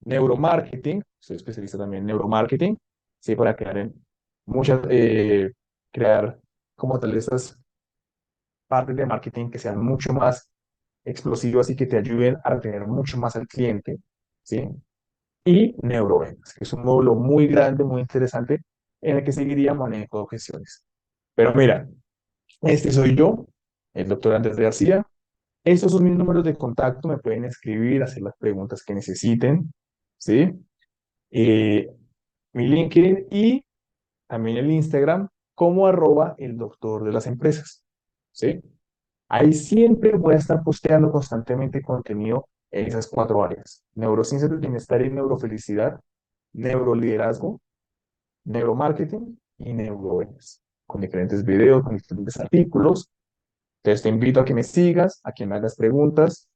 neuromarketing, soy especialista también en neuromarketing, sí, para crear como tal estas partes de marketing que sean mucho más explosivas y que te ayuden a retener mucho más al cliente, ¿sí? Y neuroventas, que es un módulo muy grande, muy interesante, en el que seguiría manejo de objeciones. Pero mira, este soy yo, el doctor Andrés García. Estos son mis números de contacto, me pueden escribir, hacer las preguntas que necesiten, ¿sí? Eh, Mi LinkedIn y también el Instagram como @el doctor de las empresas, ¿sí? Ahí siempre voy a estar posteando constantemente contenido en esas 4 áreas: neurociencias del bienestar y neurofelicidad, neuroliderazgo, neuromarketing y neuroventas, con diferentes videos, con diferentes artículos. Entonces te invito a que me sigas, a que me hagas preguntas,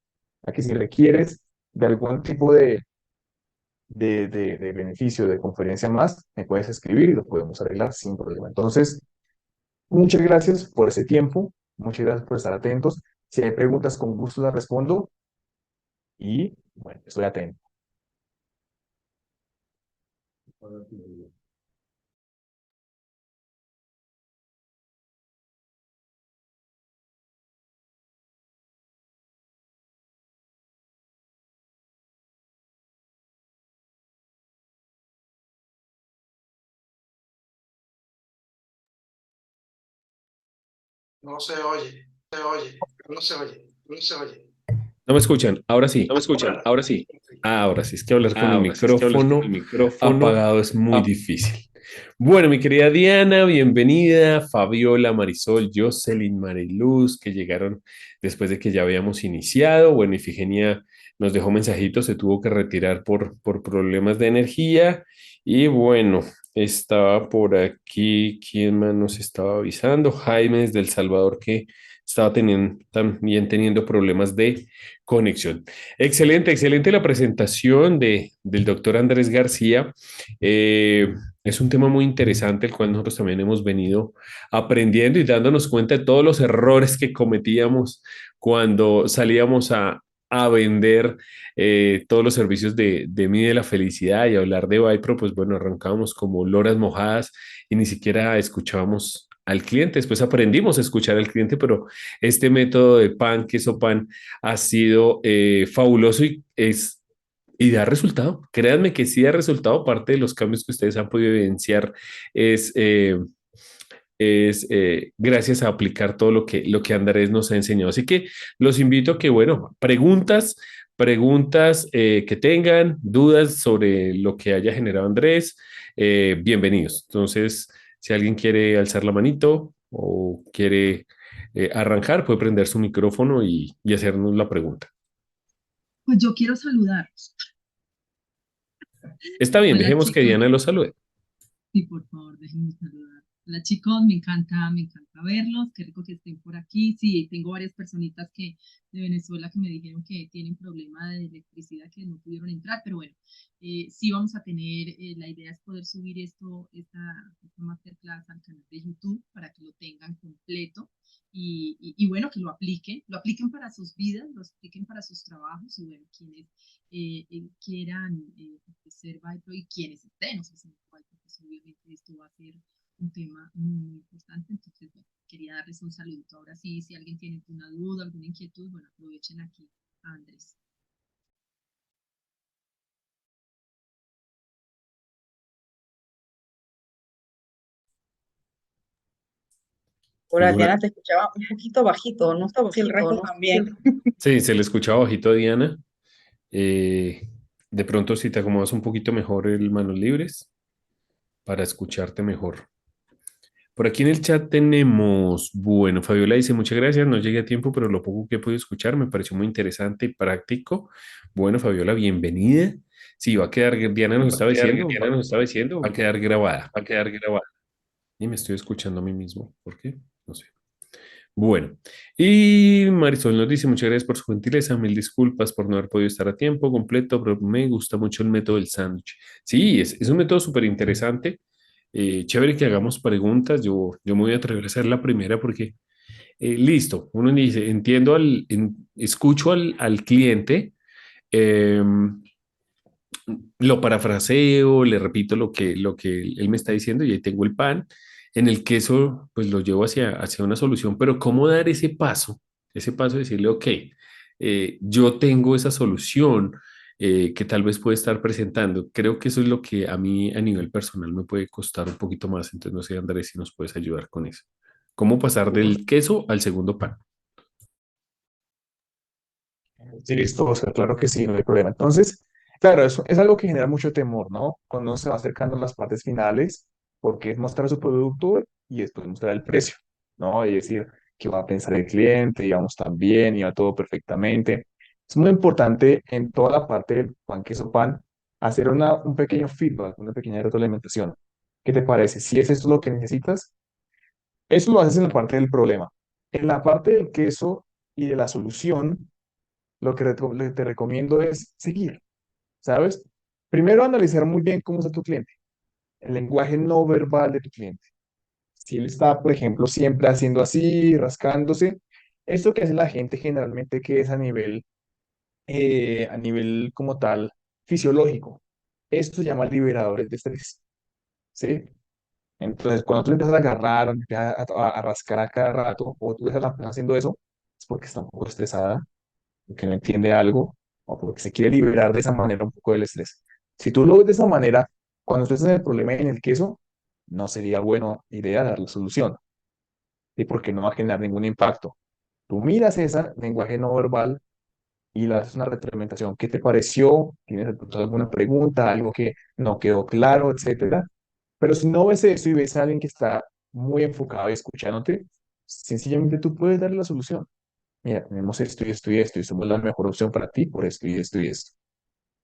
a que si requieres de algún tipo de beneficio de conferencia más, me puedes escribir y lo podemos arreglar sin problema. Entonces, muchas gracias por ese tiempo, muchas gracias por estar atentos. Si hay preguntas, con gusto las respondo y bueno, estoy atento. No se oye, se oye, no se oye, no se oye. ¿No me escuchan? Ahora ¿No sí. me escuchan? Ahora sí. Ahora sí, es que hablar con el Ahora sí, es que hablas con el micrófono micrófono apagado es muy apagado. difícil. Bueno, mi querida Diana, bienvenida. Fabiola, Marisol, Jocelyn, Mariluz, que llegaron después de que ya habíamos iniciado. Bueno, Ifigenia nos dejó mensajitos, se tuvo que retirar por problemas de energía. Y bueno, estaba por aquí, ¿quién más nos estaba avisando? Jaime desde El Salvador, que estaba también teniendo problemas de conexión. Excelente, excelente la presentación del doctor Andrés García. Es un tema muy interesante, el cual nosotros también hemos venido aprendiendo y dándonos cuenta de todos los errores que cometíamos cuando salíamos a vender todos los servicios de Mide la Felicidad y hablar de Vipro, pues bueno, arrancábamos como loras mojadas y ni siquiera escuchábamos al cliente. Después aprendimos a escuchar al cliente, pero este método de pan, queso, pan ha sido fabuloso y da resultado. Créanme que sí da resultado. Parte de los cambios que ustedes han podido evidenciar es, eh, es gracias a aplicar todo lo que Andrés nos ha enseñado. Así que los invito a que, bueno, preguntas que tengan, dudas sobre lo que haya generado Andrés, bienvenidos. Entonces, si alguien quiere alzar la manito o quiere arrancar, puede prender su micrófono y hacernos la pregunta. Pues yo quiero saludarlos. Está bien, Hola dejemos que chicos, Diana los salude. sí, por favor, déjenme saludar. Hola chicos, me encanta verlos, qué rico que estén por aquí. Sí, tengo varias personitas de Venezuela que me dijeron que tienen problema de electricidad, que no pudieron entrar, pero bueno, sí vamos a tener, la idea es poder subir esta masterclass al canal de YouTube para que lo tengan completo y bueno, que lo apliquen para sus vidas, lo apliquen para sus trabajos y bueno, quienes quieran ser Vipro y quienes estén ofreciendo Vipro, pues obviamente esto va a ser un tema muy, muy importante. Entonces, bueno, quería darles un saludito. Ahora sí, si alguien tiene una duda, alguna inquietud, bueno, aprovechen aquí a Andrés. Hola, Dura. Diana, te escuchaba un poquito bajito, no sé si el resto también. Sí, se le escuchaba bajito a Diana. De pronto, si te acomodas un poquito mejor el manos libres para escucharte mejor. Por aquí en el chat tenemos, bueno, Fabiola dice, muchas gracias, no llegué a tiempo, pero lo poco que he podido escuchar me pareció muy interesante y práctico. Bueno, Fabiola, bienvenida. Sí, va a quedar, Diana nos estaba diciendo, va a quedar grabada. Y me estoy escuchando a mí mismo. ¿Por qué? No sé. Bueno, y Marisol nos dice, muchas gracias por su gentileza, mil disculpas por no haber podido estar a tiempo completo, pero me gusta mucho el método del sándwich. Sí, es un método súper interesante. Chévere que hagamos preguntas. Yo me voy a atrever a hacer la primera porque, listo, uno dice, escucho al cliente, em, lo parafraseo, le repito lo que él me está diciendo y ahí tengo el pan. En el queso, pues lo llevo hacia una solución, pero ¿cómo dar ese paso de decirle, ok, yo tengo esa solución que tal vez puede estar presentando? Creo que eso es lo que a mí a nivel personal me puede costar un poquito más. Entonces, no sé, Andrés, si nos puedes ayudar con eso. ¿Cómo pasar del queso al segundo pan? Sí, listo, Oscar, claro que sí, no hay problema. Entonces, claro, eso es algo que genera mucho temor, ¿no? Cuando uno se va acercando a las partes finales, porque es mostrar su producto y después mostrar el precio, ¿no? Y decir qué va a pensar el cliente, íbamos tan bien, iba todo perfectamente. Es muy importante en toda la parte del pan, queso, pan, hacer un pequeño feedback, una pequeña retroalimentación. ¿Qué te parece? Si es esto lo que necesitas, eso lo haces en la parte del problema. En la parte del queso y de la solución, lo que te recomiendo es seguir, ¿sabes? Primero analizar muy bien cómo está tu cliente, el lenguaje no verbal de tu cliente. Si él está, por ejemplo, siempre haciendo así, rascándose, esto que hace la gente generalmente que es a nivel como tal fisiológico. Esto se llama liberadores de estrés, ¿sí? Entonces, cuando tú empiezas a agarrar, empiezas a rascar a cada rato, o tú ves a la persona haciendo eso, es porque está un poco estresada, porque no entiende algo o porque se quiere liberar de esa manera un poco del estrés. Si tú lo ves de esa manera, cuando estés en el problema en el queso, no sería buena idea dar la solución, ¿sí? Porque no va a generar ningún impacto. Tú miras ese lenguaje no verbal y le haces una retroalimentación. ¿Qué te pareció? ¿Tienes de pronto alguna pregunta, algo que no quedó claro, etcétera? Pero si no ves eso y ves a alguien que está muy enfocado y escuchándote, sencillamente tú puedes darle la solución. Mira, tenemos esto y esto y esto y somos la mejor opción para ti por esto y esto y esto.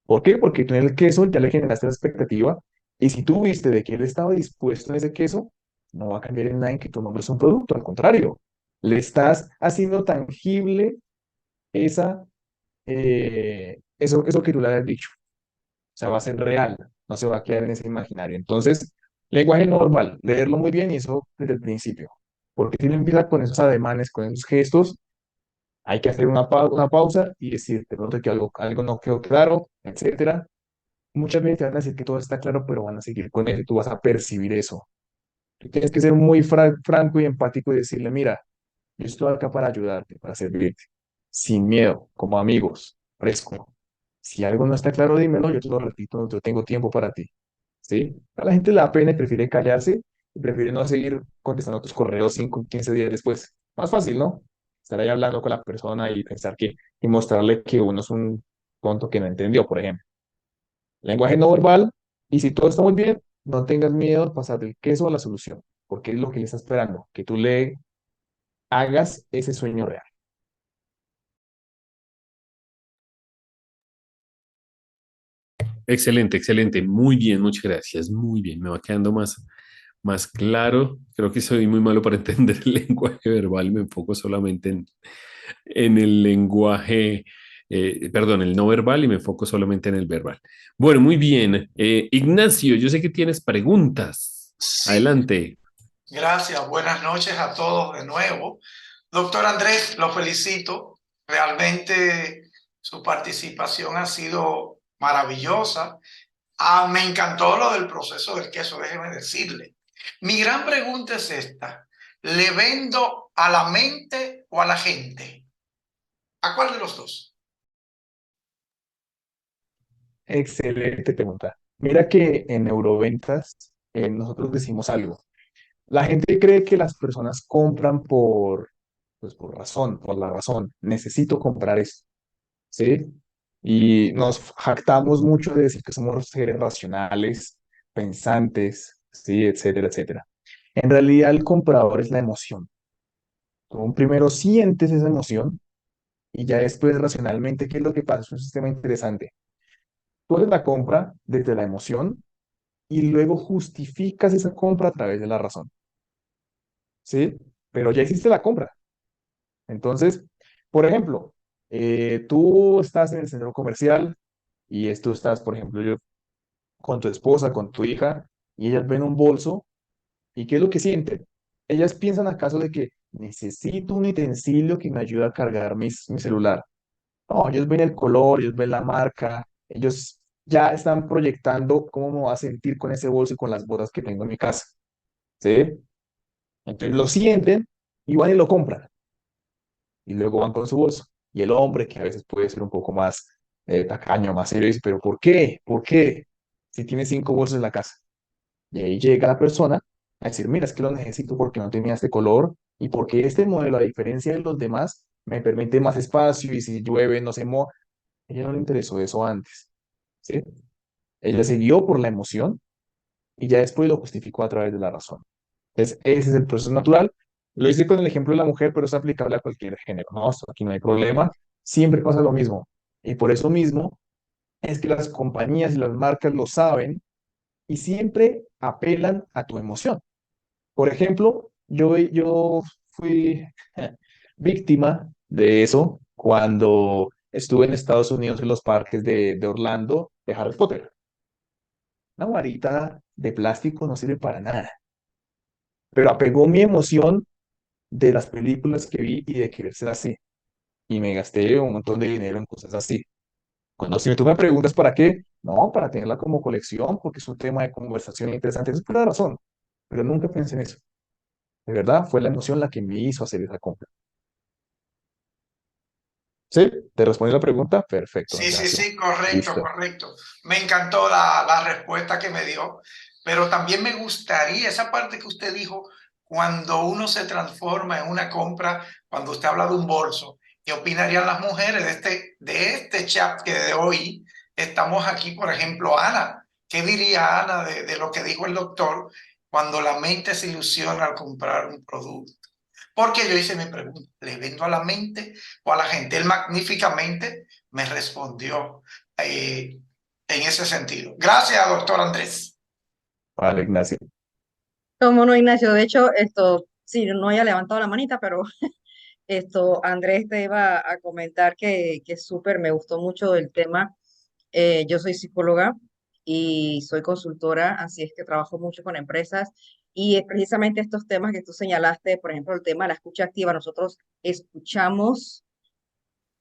¿Por qué? Porque tú en el queso ya le generaste la expectativa y si tú viste de que él estaba dispuesto en ese queso, no va a cambiar en nada en que tu nombre es un producto, al contrario, le estás haciendo tangible esa, eso que tú le has dicho. O sea, va a ser real, no se va a quedar en ese imaginario. Entonces, lenguaje normal, leerlo muy bien y eso desde el principio. Porque si uno empieza con esos ademanes, con esos gestos, hay que hacer una pausa y decir, de pronto que algo no quedó claro, etcétera. Muchas veces te van a decir que todo está claro, pero van a seguir con eso. Tú vas a percibir eso. Tú tienes que ser muy franco y empático y decirle, mira, yo estoy acá para ayudarte, para servirte, sin miedo, como amigos, fresco. Si algo no está claro, dímelo, yo te lo repito, yo tengo tiempo para ti. ¿Sí? A la gente le da pena y prefiere callarse y prefiere no seguir contestando tus correos 5 15 días después. Más fácil, ¿no? Estar ahí hablando con la persona y pensar y mostrarle que uno es un tonto que no entendió, por ejemplo. Lenguaje no verbal, y si todo está muy bien, no tengas miedo de pasar del queso a la solución, porque es lo que le está esperando, que tú le hagas ese sueño real. Excelente, excelente. Muy bien, muchas gracias. Muy bien, me va quedando más claro. Creo que soy muy malo para entender el lenguaje verbal. Me enfoco solamente en el lenguaje, perdón, el no verbal y me enfoco solamente en el verbal. Bueno, muy bien. Ignacio, yo sé que tienes preguntas. Sí, Adelante. gracias. Buenas noches a todos de nuevo. Doctor Andrés, lo felicito. Realmente su participación ha sido maravillosa. Me encantó lo del proceso del queso, déjeme decirle. Mi gran pregunta es esta. ¿Le vendo a la mente o a la gente? ¿A cuál de los dos? Excelente pregunta. Mira que en neuroventas nosotros decimos algo. La gente cree que las personas compran pues por razón, por la razón. Necesito comprar esto, ¿sí? Y nos jactamos mucho de decir que somos seres racionales, pensantes, ¿sí? Etcétera, etcétera. En realidad el comprador es la emoción. Tú primero sientes esa emoción y ya después racionalmente, ¿qué es lo que pasa? Es un sistema interesante. Tú haces la compra desde la emoción y luego justificas esa compra a través de la razón, ¿sí? Pero ya hiciste la compra. Entonces, por ejemplo, tú estás en el centro comercial y tú estás, por ejemplo, yo con tu esposa, con tu hija, y ellas ven un bolso, ¿y qué es lo que sienten? Ellas piensan acaso de que necesito un utensilio que me ayude a cargar mi celular. No, ellos ven el color, ellos ven la marca, ellos ya están proyectando cómo me voy a sentir con ese bolso y con las botas que tengo en mi casa, ¿sí? Entonces lo sienten y van y lo compran y luego van con su bolso. Y el hombre, que a veces puede ser un poco más tacaño, más serio, dice, pero ¿por qué? ¿Por qué? Si tiene 5 bolsos en la casa. Y ahí llega la persona a decir, mira, es que lo necesito porque no tenía este color y porque este modelo, a diferencia de los demás, me permite más espacio y si llueve no se moja. A ella no le interesó eso antes, ¿sí? Ella se guió por la emoción y ya después lo justificó a través de la razón. Entonces, ese es el proceso natural. Lo hice con el ejemplo de la mujer, pero es aplicable a cualquier género, ¿no? Aquí no hay problema. Siempre pasa lo mismo. Y por eso mismo es que las compañías y las marcas lo saben y siempre apelan a tu emoción. Por ejemplo, yo fui víctima de eso cuando estuve en Estados Unidos en los parques de Orlando de Harry Potter. Una varita de plástico no sirve para nada, pero apegó mi emoción de las películas que vi y de querer ser así. Y me gasté un montón de dinero en cosas así. Cuando si tú me preguntas para qué, no, para tenerla como colección, porque es un tema de conversación interesante, es por la razón, pero nunca pensé en eso. De verdad, fue la emoción la que me hizo hacer esa compra. ¿Sí? ¿Te respondí la pregunta? Perfecto, Sí, sí, Ignacio. sí, correcto, Listo. correcto. Me encantó la respuesta que me dio, pero también me gustaría esa parte que usted dijo, cuando uno se transforma en una compra, cuando usted habla de un bolso, ¿qué opinarían las mujeres de este chat que de hoy estamos aquí, por ejemplo, Ana? ¿Qué diría Ana de lo que dijo el doctor cuando la mente se ilusiona al comprar un producto? Porque yo hice mi pregunta, ¿le vendo a la mente o a la gente? Él magníficamente me respondió en ese sentido. Gracias, doctor Andrés. Vale, Ignacio. Cómo no, Ignacio. De hecho, sí, no haya levantado la manita, pero Andrés te iba a comentar que súper, me gustó mucho el tema. Yo soy psicóloga y soy consultora, así es que trabajo mucho con empresas y precisamente estos temas que tú señalaste, por ejemplo, el tema de la escucha activa, nosotros escuchamos,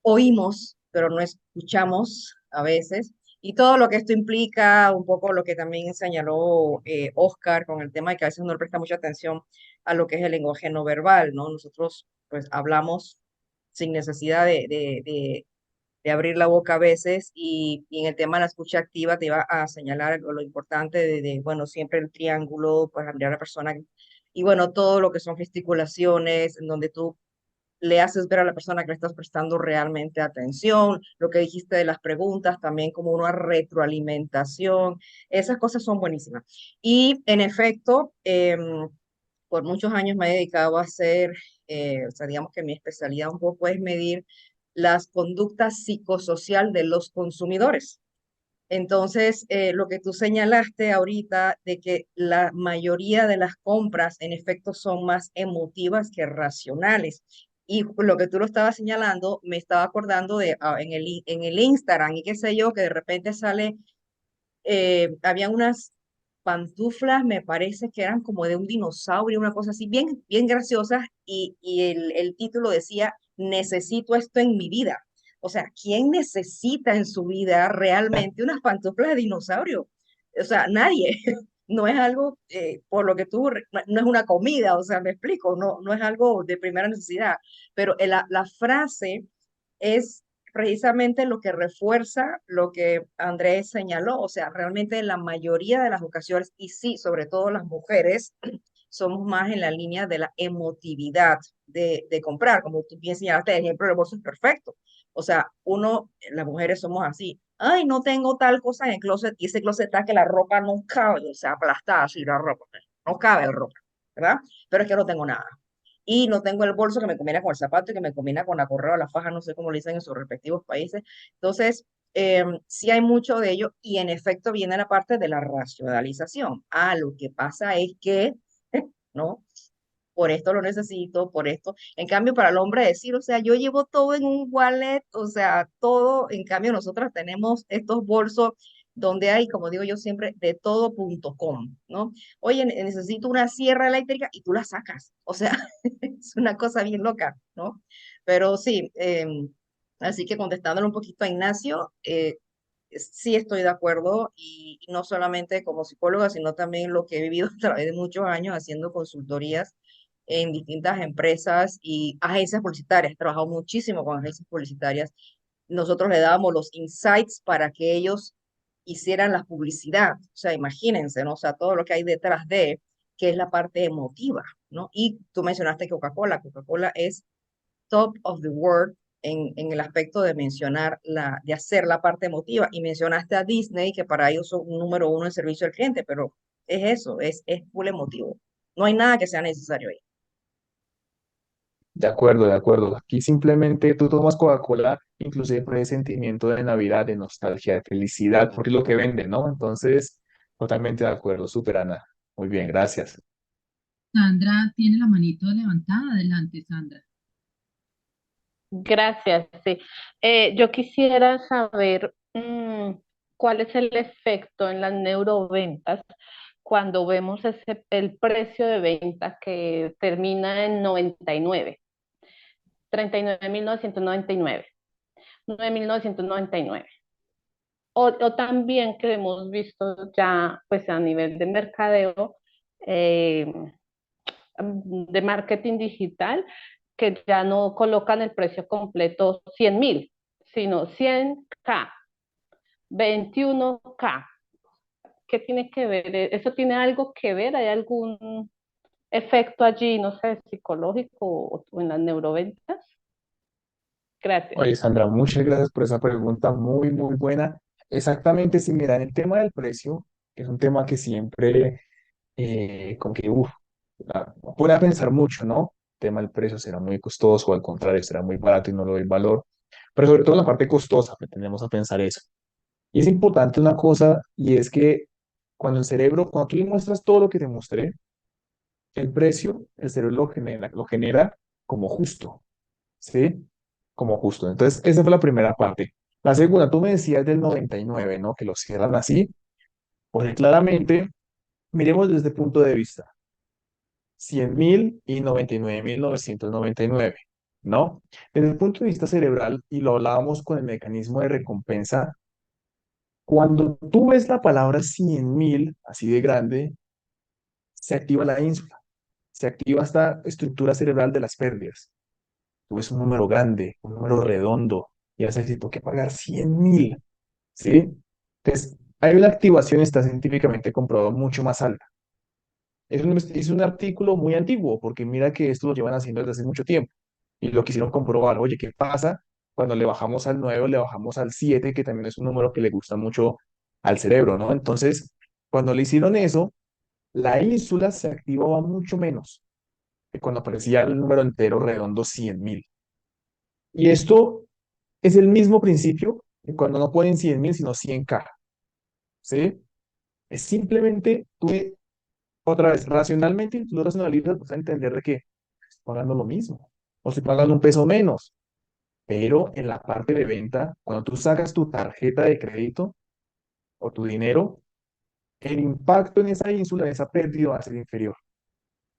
oímos, pero no escuchamos a veces. Y todo lo que esto implica, un poco lo que también señaló Oscar con el tema de que a veces no le presta mucha atención a lo que es el lenguaje no verbal, ¿no? Nosotros pues hablamos sin necesidad de abrir la boca a veces y en el tema de la escucha activa te iba a señalar lo importante bueno, siempre el triángulo, pues abrir a la persona y bueno, todo lo que son gesticulaciones, en donde tú le haces ver a la persona que le estás prestando realmente atención, lo que dijiste de las preguntas, también como una retroalimentación, esas cosas son buenísimas. Y en efecto, por muchos años me he dedicado a hacer, o sea, digamos que mi especialidad un poco es medir las conductas psicosocial de los consumidores. Entonces, lo que tú señalaste ahorita de que la mayoría de las compras en efecto son más emotivas que racionales. Y lo que tú lo estabas señalando, me estaba acordando de en el Instagram y qué sé yo, que de repente sale, había unas pantuflas, me parece que eran como de un dinosaurio, una cosa así, bien, bien graciosas, y el título decía, necesito esto en mi vida. O sea, ¿quién necesita en su vida realmente unas pantuflas de dinosaurio? O sea, nadie. No es algo por lo que no es una comida, o sea, me explico, no es algo de primera necesidad, pero la frase es precisamente lo que refuerza lo que Andrés señaló, o sea, realmente la mayoría de las ocasiones, y sí, sobre todo las mujeres, somos más en la línea de la emotividad de comprar, como tú bien señalaste, el ejemplo del bolso es perfecto. O sea, las mujeres somos así, ay, no tengo tal cosa en el closet, y ese closet está que la ropa no cabe, o sea, aplastada así la ropa, no cabe la ropa, ¿verdad? Pero es que no tengo nada y no tengo el bolso que me combina con el zapato y que me combina con la correa o la faja, no sé cómo le dicen en sus respectivos países. Entonces, sí hay mucho de ello y en efecto viene la parte de la racionalización. Ah, lo que pasa es que, ¿no? Por esto lo necesito, por esto. En cambio, para el hombre decir, o sea, yo llevo todo en un wallet, o sea, todo, en cambio, nosotras tenemos estos bolsos donde hay, como digo yo siempre, de todo.com, ¿no? Oye, necesito una sierra eléctrica y tú la sacas. O sea, es una cosa bien loca, ¿no? Pero sí, así que contestándole un poquito a Ignacio, sí estoy de acuerdo y no solamente como psicóloga, sino también lo que he vivido a través de muchos años haciendo consultorías en distintas empresas y agencias publicitarias. He trabajado muchísimo con agencias publicitarias. Nosotros le dábamos los insights para que ellos hicieran la publicidad. O sea, imagínense, ¿no? O sea, todo lo que hay detrás de, que es la parte emotiva, ¿no? Y tú mencionaste Coca-Cola. Coca-Cola es top of the world en el aspecto de mencionar de hacer la parte emotiva. Y mencionaste a Disney, que para ellos son un número uno en servicio al cliente, pero es eso, es full emotivo. No hay nada que sea necesario ahí. De acuerdo, de acuerdo. Aquí simplemente tú tomas Coca-Cola, inclusive por ese sentimiento de Navidad, de nostalgia, de felicidad, porque es lo que venden, ¿no? Entonces, totalmente de acuerdo. Súper, Ana. Muy bien, gracias. Sandra tiene la manito levantada. Adelante, Sandra. Gracias, sí. Yo quisiera saber cuál es el efecto en las neuroventas cuando vemos el precio de venta que termina en 99, 39.999, 9.999. O también que hemos visto ya pues a nivel de mercadeo, eh, de marketing digital, que ya no colocan el precio completo 100.000, sino 100K, 21K. ¿Qué tiene que ver? ¿Eso tiene algo que ver? ¿Hay algún efecto allí, no sé, psicológico o en las neuroventas? Gracias. Oye, Sandra, muchas gracias por esa pregunta muy, muy buena. Exactamente, si miran el tema del precio, que es un tema que siempre, como que, pone a pensar mucho, ¿no? El tema del precio será muy costoso, o al contrario, será muy barato y no le doy valor. Pero sobre todo la parte costosa, tendemos a pensar eso. Y es importante una cosa, y es que cuando tú le muestras todo lo que te mostré, el precio, el cerebro lo genera como justo, ¿sí? Como justo. Entonces, esa fue la primera parte. La segunda, tú me decías del 99, ¿no? Que lo cierran así. Pues claramente, miremos desde este punto de vista. 100.000 y 99.999, ¿no? Desde el punto de vista cerebral, y lo hablábamos con el mecanismo de recompensa, cuando tú ves la palabra 100.000 así de grande, se activa la ínsula, se activa esta estructura cerebral de las pérdidas. Tú ves un número grande, un número redondo, y vas a decir, ¿por qué pagar 100.000? ¿Sí? Entonces, hay una activación, está científicamente comprobado, mucho más alta. Es un artículo muy antiguo, porque mira que esto lo llevan haciendo desde hace mucho tiempo, y lo quisieron comprobar. Oye, ¿qué pasa cuando le bajamos al 9 o le bajamos al 7, que también es un número que le gusta mucho al cerebro, ¿no? Entonces, cuando le hicieron eso, la ínsula se activaba mucho menos que cuando aparecía el número entero redondo 100.000. Y esto es el mismo principio que cuando no ponen 100.000, sino 100K, ¿sí? Es simplemente, otra vez, racionalmente, tú lo racionalizas, vas a entender de que estoy pagando lo mismo, o estoy pagando un peso menos, pero en la parte de venta, cuando tú sacas tu tarjeta de crédito o tu dinero, el impacto en esa ínsula, en esa pérdida va a ser inferior,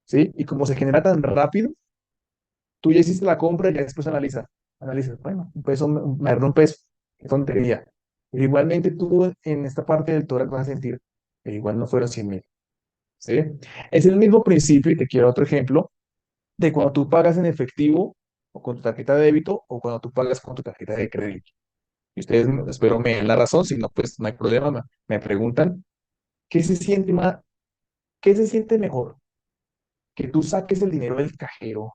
¿sí? Y como se genera tan rápido, tú ya hiciste la compra y ya después analizas, bueno, un peso, me agarró un peso, qué tontería. Pero igualmente tú en esta parte del tórax vas a sentir que igual no fueron 100.000, ¿sí? Es el mismo principio, y te quiero otro ejemplo, de cuando tú pagas en efectivo o con tu tarjeta de débito o cuando tú pagas con tu tarjeta de crédito. Y ustedes, espero me den la razón, si no, pues no hay problema, me preguntan, ¿qué se siente más, qué se siente mejor? Que tú saques el dinero del cajero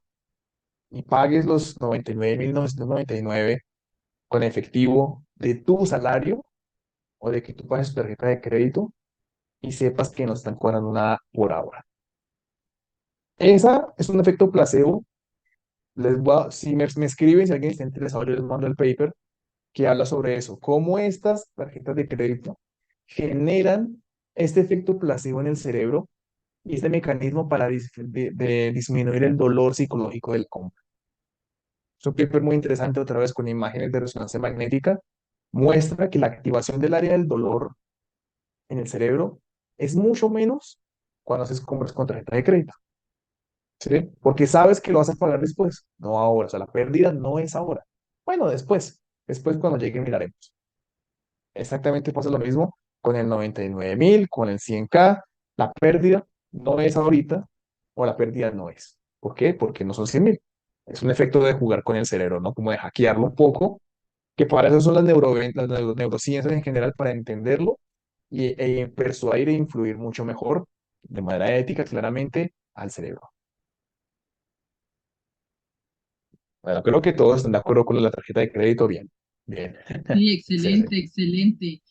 y pagues los 99.999 con efectivo de tu salario, o de que tú pagues tu tarjeta de crédito y sepas que no están cobrando nada por ahora. Esa es un efecto placebo. Si me escriben, si alguien está interesado, yo les mando el paper que habla sobre eso, cómo estas tarjetas de crédito generan este efecto placebo en el cerebro y este mecanismo para de disminuir el dolor psicológico del compra. Es un paper muy interesante, otra vez con imágenes de resonancia magnética, muestra que la activación del área del dolor en el cerebro es mucho menos cuando haces compras con tarjeta de crédito, ¿sí? Porque sabes que lo vas a pagar después, no ahora. O sea, la pérdida no es ahora. Bueno, después cuando llegue miraremos. Exactamente pasa lo mismo con el 99.000, con el 100K. La pérdida no es ahorita, o la pérdida no es. ¿Por qué? Porque no son 100.000. Es un efecto de jugar con el cerebro, ¿no? Como de hackearlo un poco, que para eso son las neurociencias en general, para entenderlo y persuadir e influir mucho mejor, de manera ética, claramente, al cerebro. Bueno, creo que todos están de acuerdo con la tarjeta de crédito. Bien, bien. Sí, Excelente. excelente, excelente.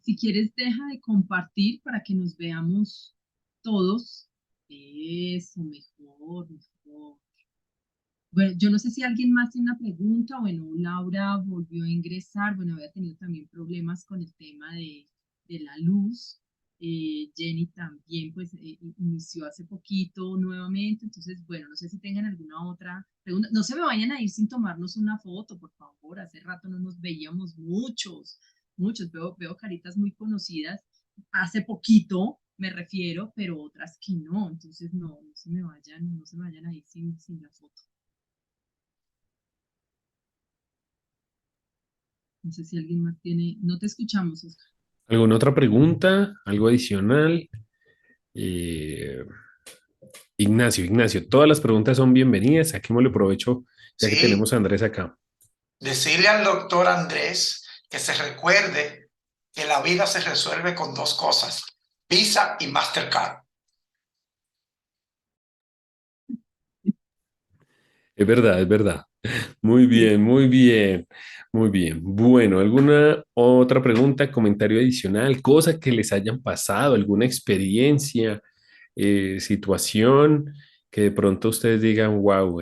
Si quieres, deja de compartir para que nos veamos todos. Eso, mejor, mejor. Bueno, yo no sé si alguien más tiene una pregunta. Bueno, Laura volvió a ingresar. Bueno, había tenido también problemas con el tema de la luz. Jenny también, pues, inició hace poquito nuevamente. Entonces, bueno, no sé si tengan alguna otra pregunta. No se me vayan a ir sin tomarnos una foto, por favor. Hace rato no nos veíamos muchos, muchos. Veo caritas muy conocidas. Hace poquito me refiero, pero otras que no. Entonces, no se me vayan a ir sin la foto. No sé si alguien más tiene. No te escuchamos, Oscar. ¿Alguna otra pregunta? ¿Algo adicional? Eh, Ignacio, todas las preguntas son bienvenidas. Saquémosle provecho ya que Sí, tenemos a Andrés acá. decirle al doctor Andrés que se recuerde que la vida se resuelve con dos cosas, Visa y Mastercard. Es verdad, es verdad. Muy bien, muy bien, muy bien. Bueno, ¿alguna otra pregunta, comentario adicional, cosa que les hayan pasado, alguna experiencia, situación que de pronto ustedes digan, wow,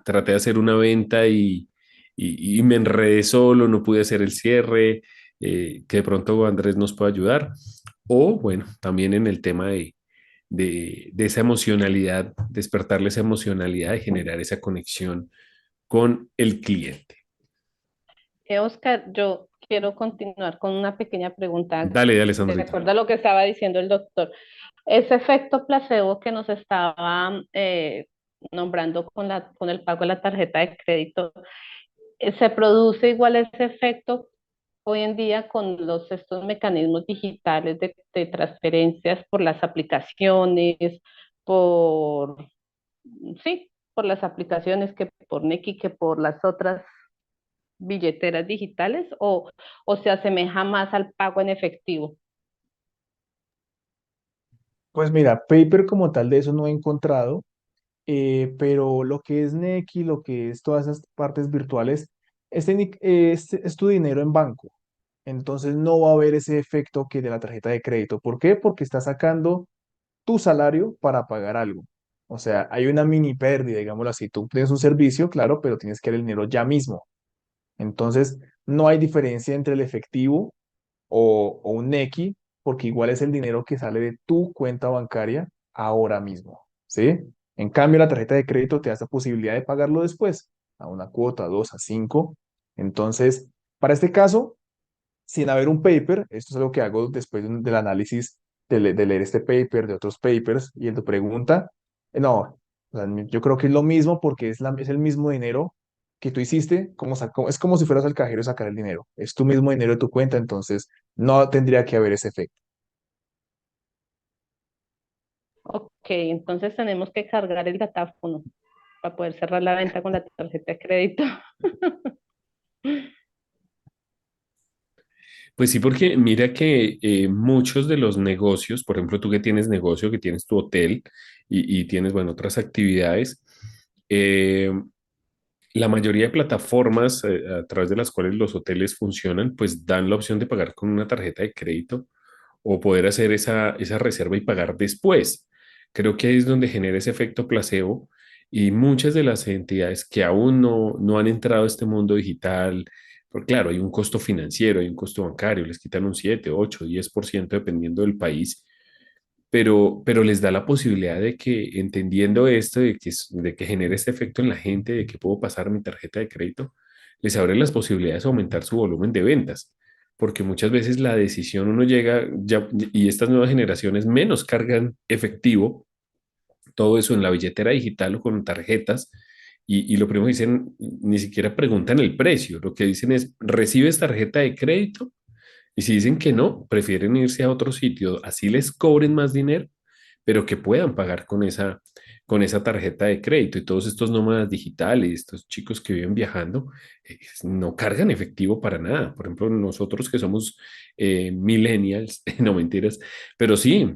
traté de hacer una venta y me enredé solo, no pude hacer el cierre, que de pronto Andrés nos pueda ayudar? O bueno, también en el tema de esa emocionalidad, despertarle esa emocionalidad y generar esa conexión con el cliente. Oscar, yo quiero continuar con una pequeña pregunta Dale, dale, de Sandrita. acuerdo a lo que estaba diciendo el doctor. Ese efecto placebo que nos estaba nombrando con el pago de la tarjeta de crédito, ¿se produce igual ese efecto hoy en día con estos mecanismos digitales de transferencias por las aplicaciones, por, sí, por las aplicaciones que por Nequi, que por las otras billeteras digitales o se asemeja más al pago en efectivo? Pues mira, paper como tal de eso no he encontrado, pero lo que es Nequi, lo que es todas esas partes virtuales, es tu dinero en banco. Entonces no va a haber ese efecto que de la tarjeta de crédito. ¿Por qué? Porque estás sacando tu salario para pagar algo. O sea, hay una mini pérdida, digámoslo así. Tú tienes un servicio, claro, pero tienes que dar el dinero ya mismo. Entonces, no hay diferencia entre el efectivo o un Nequi, porque igual es el dinero que sale de tu cuenta bancaria ahora mismo, ¿sí? En cambio, la tarjeta de crédito te da esa posibilidad de pagarlo después, a una cuota, a dos, a cinco. Entonces, para este caso, sin haber un paper, esto es algo que hago después del análisis de leer este paper, de otros papers, y en tu pregunta, no, o sea, yo creo que es lo mismo porque es el mismo dinero que tú hiciste, es como si fueras al cajero y sacar el dinero, es tu mismo dinero de tu cuenta, entonces no tendría que haber ese efecto. Ok, entonces tenemos que cargar el datáfono para poder cerrar la venta con la tarjeta de crédito. Pues sí, porque mira que muchos de los negocios, por ejemplo, tú que tienes negocio, que tienes tu hotel y tienes, bueno, otras actividades, eh, la mayoría de plataformas a través de las cuales los hoteles funcionan, pues dan la opción de pagar con una tarjeta de crédito o poder hacer esa reserva y pagar después. Creo que ahí es donde genera ese efecto placebo y muchas de las entidades que aún no han entrado a este mundo digital, porque claro, hay un costo financiero, hay un costo bancario, les quitan un 7, 8, 10% dependiendo del país, pero les da la posibilidad de que entendiendo esto, de que genere este efecto en la gente, de que puedo pasar mi tarjeta de crédito, les abre las posibilidades de aumentar su volumen de ventas, porque muchas veces la decisión uno llega ya, y estas nuevas generaciones menos cargan efectivo, todo eso en la billetera digital o con tarjetas. Y lo primero que dicen, ni siquiera preguntan el precio, lo que dicen es, ¿recibes tarjeta de crédito? Y si dicen que no, prefieren irse a otro sitio, así les cobren más dinero, pero que puedan pagar con esa tarjeta de crédito. Y todos estos nómadas digitales, estos chicos que viven viajando, no cargan efectivo para nada. Por ejemplo, nosotros que somos millennials, no mentiras, pero sí,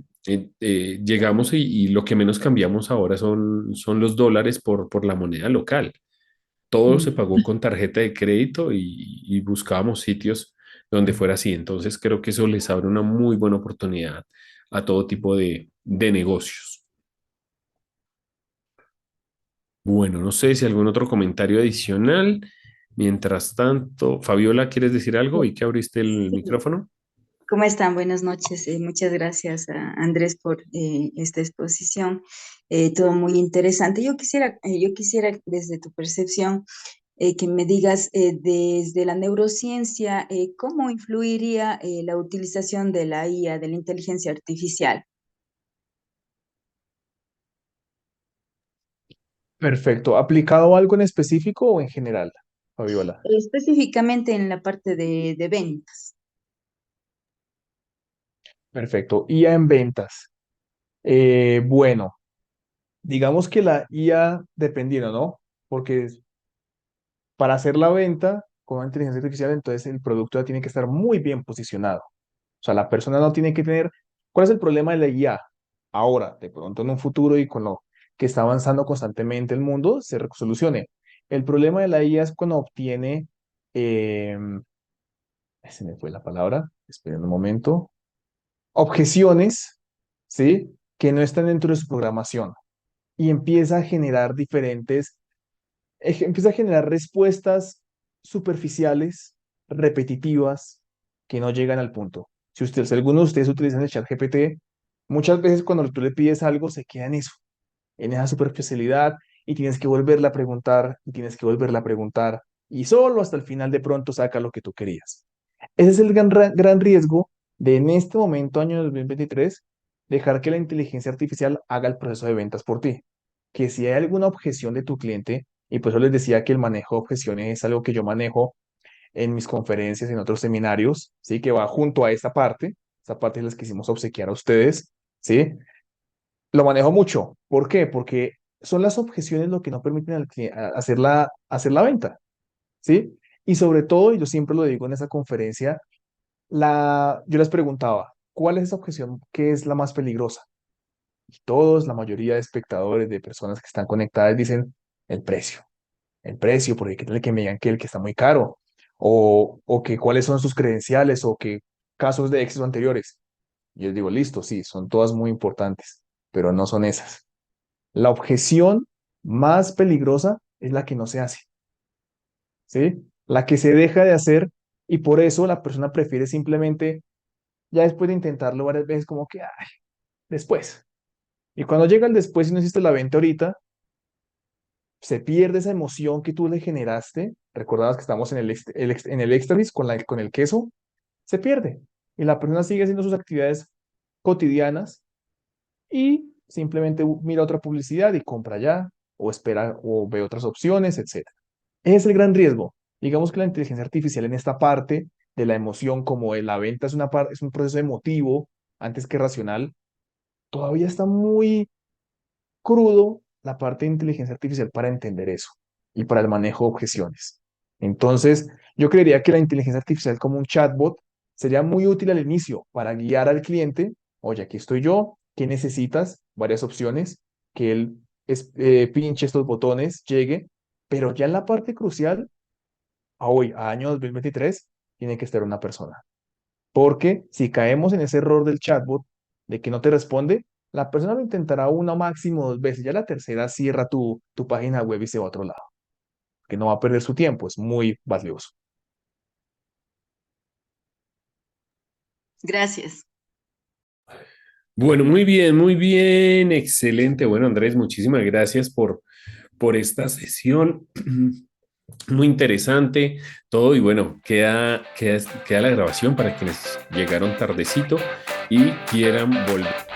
llegamos y lo que menos cambiamos ahora son los dólares por la moneda local. Todo se Mm. pagó con tarjeta de crédito y buscábamos sitios donde fuera así. Entonces creo que eso les abre una muy buena oportunidad a todo tipo de negocios. Bueno, no sé si algún otro comentario adicional. Mientras tanto, Fabiola, ¿quieres decir algo? ¿Y que abriste el Sí, micrófono? ¿cómo están? Buenas noches. Muchas gracias a Andrés por esta exposición. Todo muy interesante. Yo quisiera desde tu percepción que me digas desde la neurociencia cómo influiría la utilización de la IA, de la inteligencia artificial. Perfecto. ¿Aplicado a algo en específico o en general, Fabiola? Específicamente en la parte de ventas. Perfecto. IA en ventas. Bueno, digamos que la IA, dependiendo, ¿no? Porque para hacer la venta con una inteligencia artificial, entonces el producto ya tiene que estar muy bien posicionado. O sea, la persona no tiene que tener... ¿Cuál es el problema de la IA? Ahora, de pronto en un futuro y con lo que está avanzando constantemente el mundo, se solucione. El problema de la IA es cuando obtiene, em, se me fue la palabra, esperen un momento, objeciones, ¿sí? Que no están dentro de su programación y empieza a generar empieza a generar respuestas superficiales, repetitivas, que no llegan al punto. Si alguno de ustedes utilizan el chat GPT, muchas veces cuando tú le pides algo se queda en esa superficialidad y tienes que volverla a preguntar y tienes que volverla a preguntar y solo hasta el final de pronto saca lo que tú querías. Ese es el gran riesgo de en este momento, año 2023, dejar que la inteligencia artificial haga el proceso de ventas por ti. Que si hay alguna objeción de tu cliente, y por eso les decía que el manejo de objeciones es algo que yo manejo en mis conferencias, en otros seminarios, ¿sí? Que va junto a esta parte les quisimos obsequiar a ustedes, ¿sí? Lo manejo mucho. ¿Por qué? Porque son las objeciones lo que no permiten al hacer la venta, ¿sí? Y sobre todo, y yo siempre lo digo en esa conferencia, yo les preguntaba, ¿cuál es esa objeción que es la más peligrosa? Y todos, la mayoría de espectadores, de personas que están conectadas, dicen el precio, porque qué tal que me digan que el que está muy caro, o que cuáles son sus credenciales, o que casos de éxito anteriores. Y yo les digo, listo, sí, son todas muy importantes, pero no son esas. La objeción más peligrosa es la que no se hace, ¿sí? La que se deja de hacer y por eso la persona prefiere simplemente, ya después de intentarlo varias veces, como que, ay, después. Y cuando llega el después y no hiciste la venta ahorita, se pierde esa emoción que tú le generaste. Recordabas que estamos en en el éxtasis con el queso, se pierde. Y la persona sigue haciendo sus actividades cotidianas y simplemente mira otra publicidad y compra ya, o espera, o ve otras opciones, etcétera. Ese es el gran riesgo. Digamos que la inteligencia artificial en esta parte de la emoción, como de la venta es un proceso emotivo antes que racional, todavía está muy crudo la parte de inteligencia artificial para entender eso y para el manejo de objeciones. Entonces, yo creería que la inteligencia artificial como un chatbot sería muy útil al inicio para guiar al cliente, oye, aquí estoy yo, ¿qué necesitas? Varias opciones, que él pinche estos botones, llegue, pero ya en la parte crucial, a hoy, a año 2023, tiene que estar una persona. Porque si caemos en ese error del chatbot de que no te responde, la persona lo intentará una o máximo dos veces. Ya la tercera cierra tu página web y se va a otro lado. Que no va a perder su tiempo, es muy valioso. Gracias. Bueno, muy bien, excelente. Bueno, Andrés, muchísimas gracias por esta sesión. Muy interesante todo y bueno, queda la grabación para quienes llegaron tardecito y quieran volver.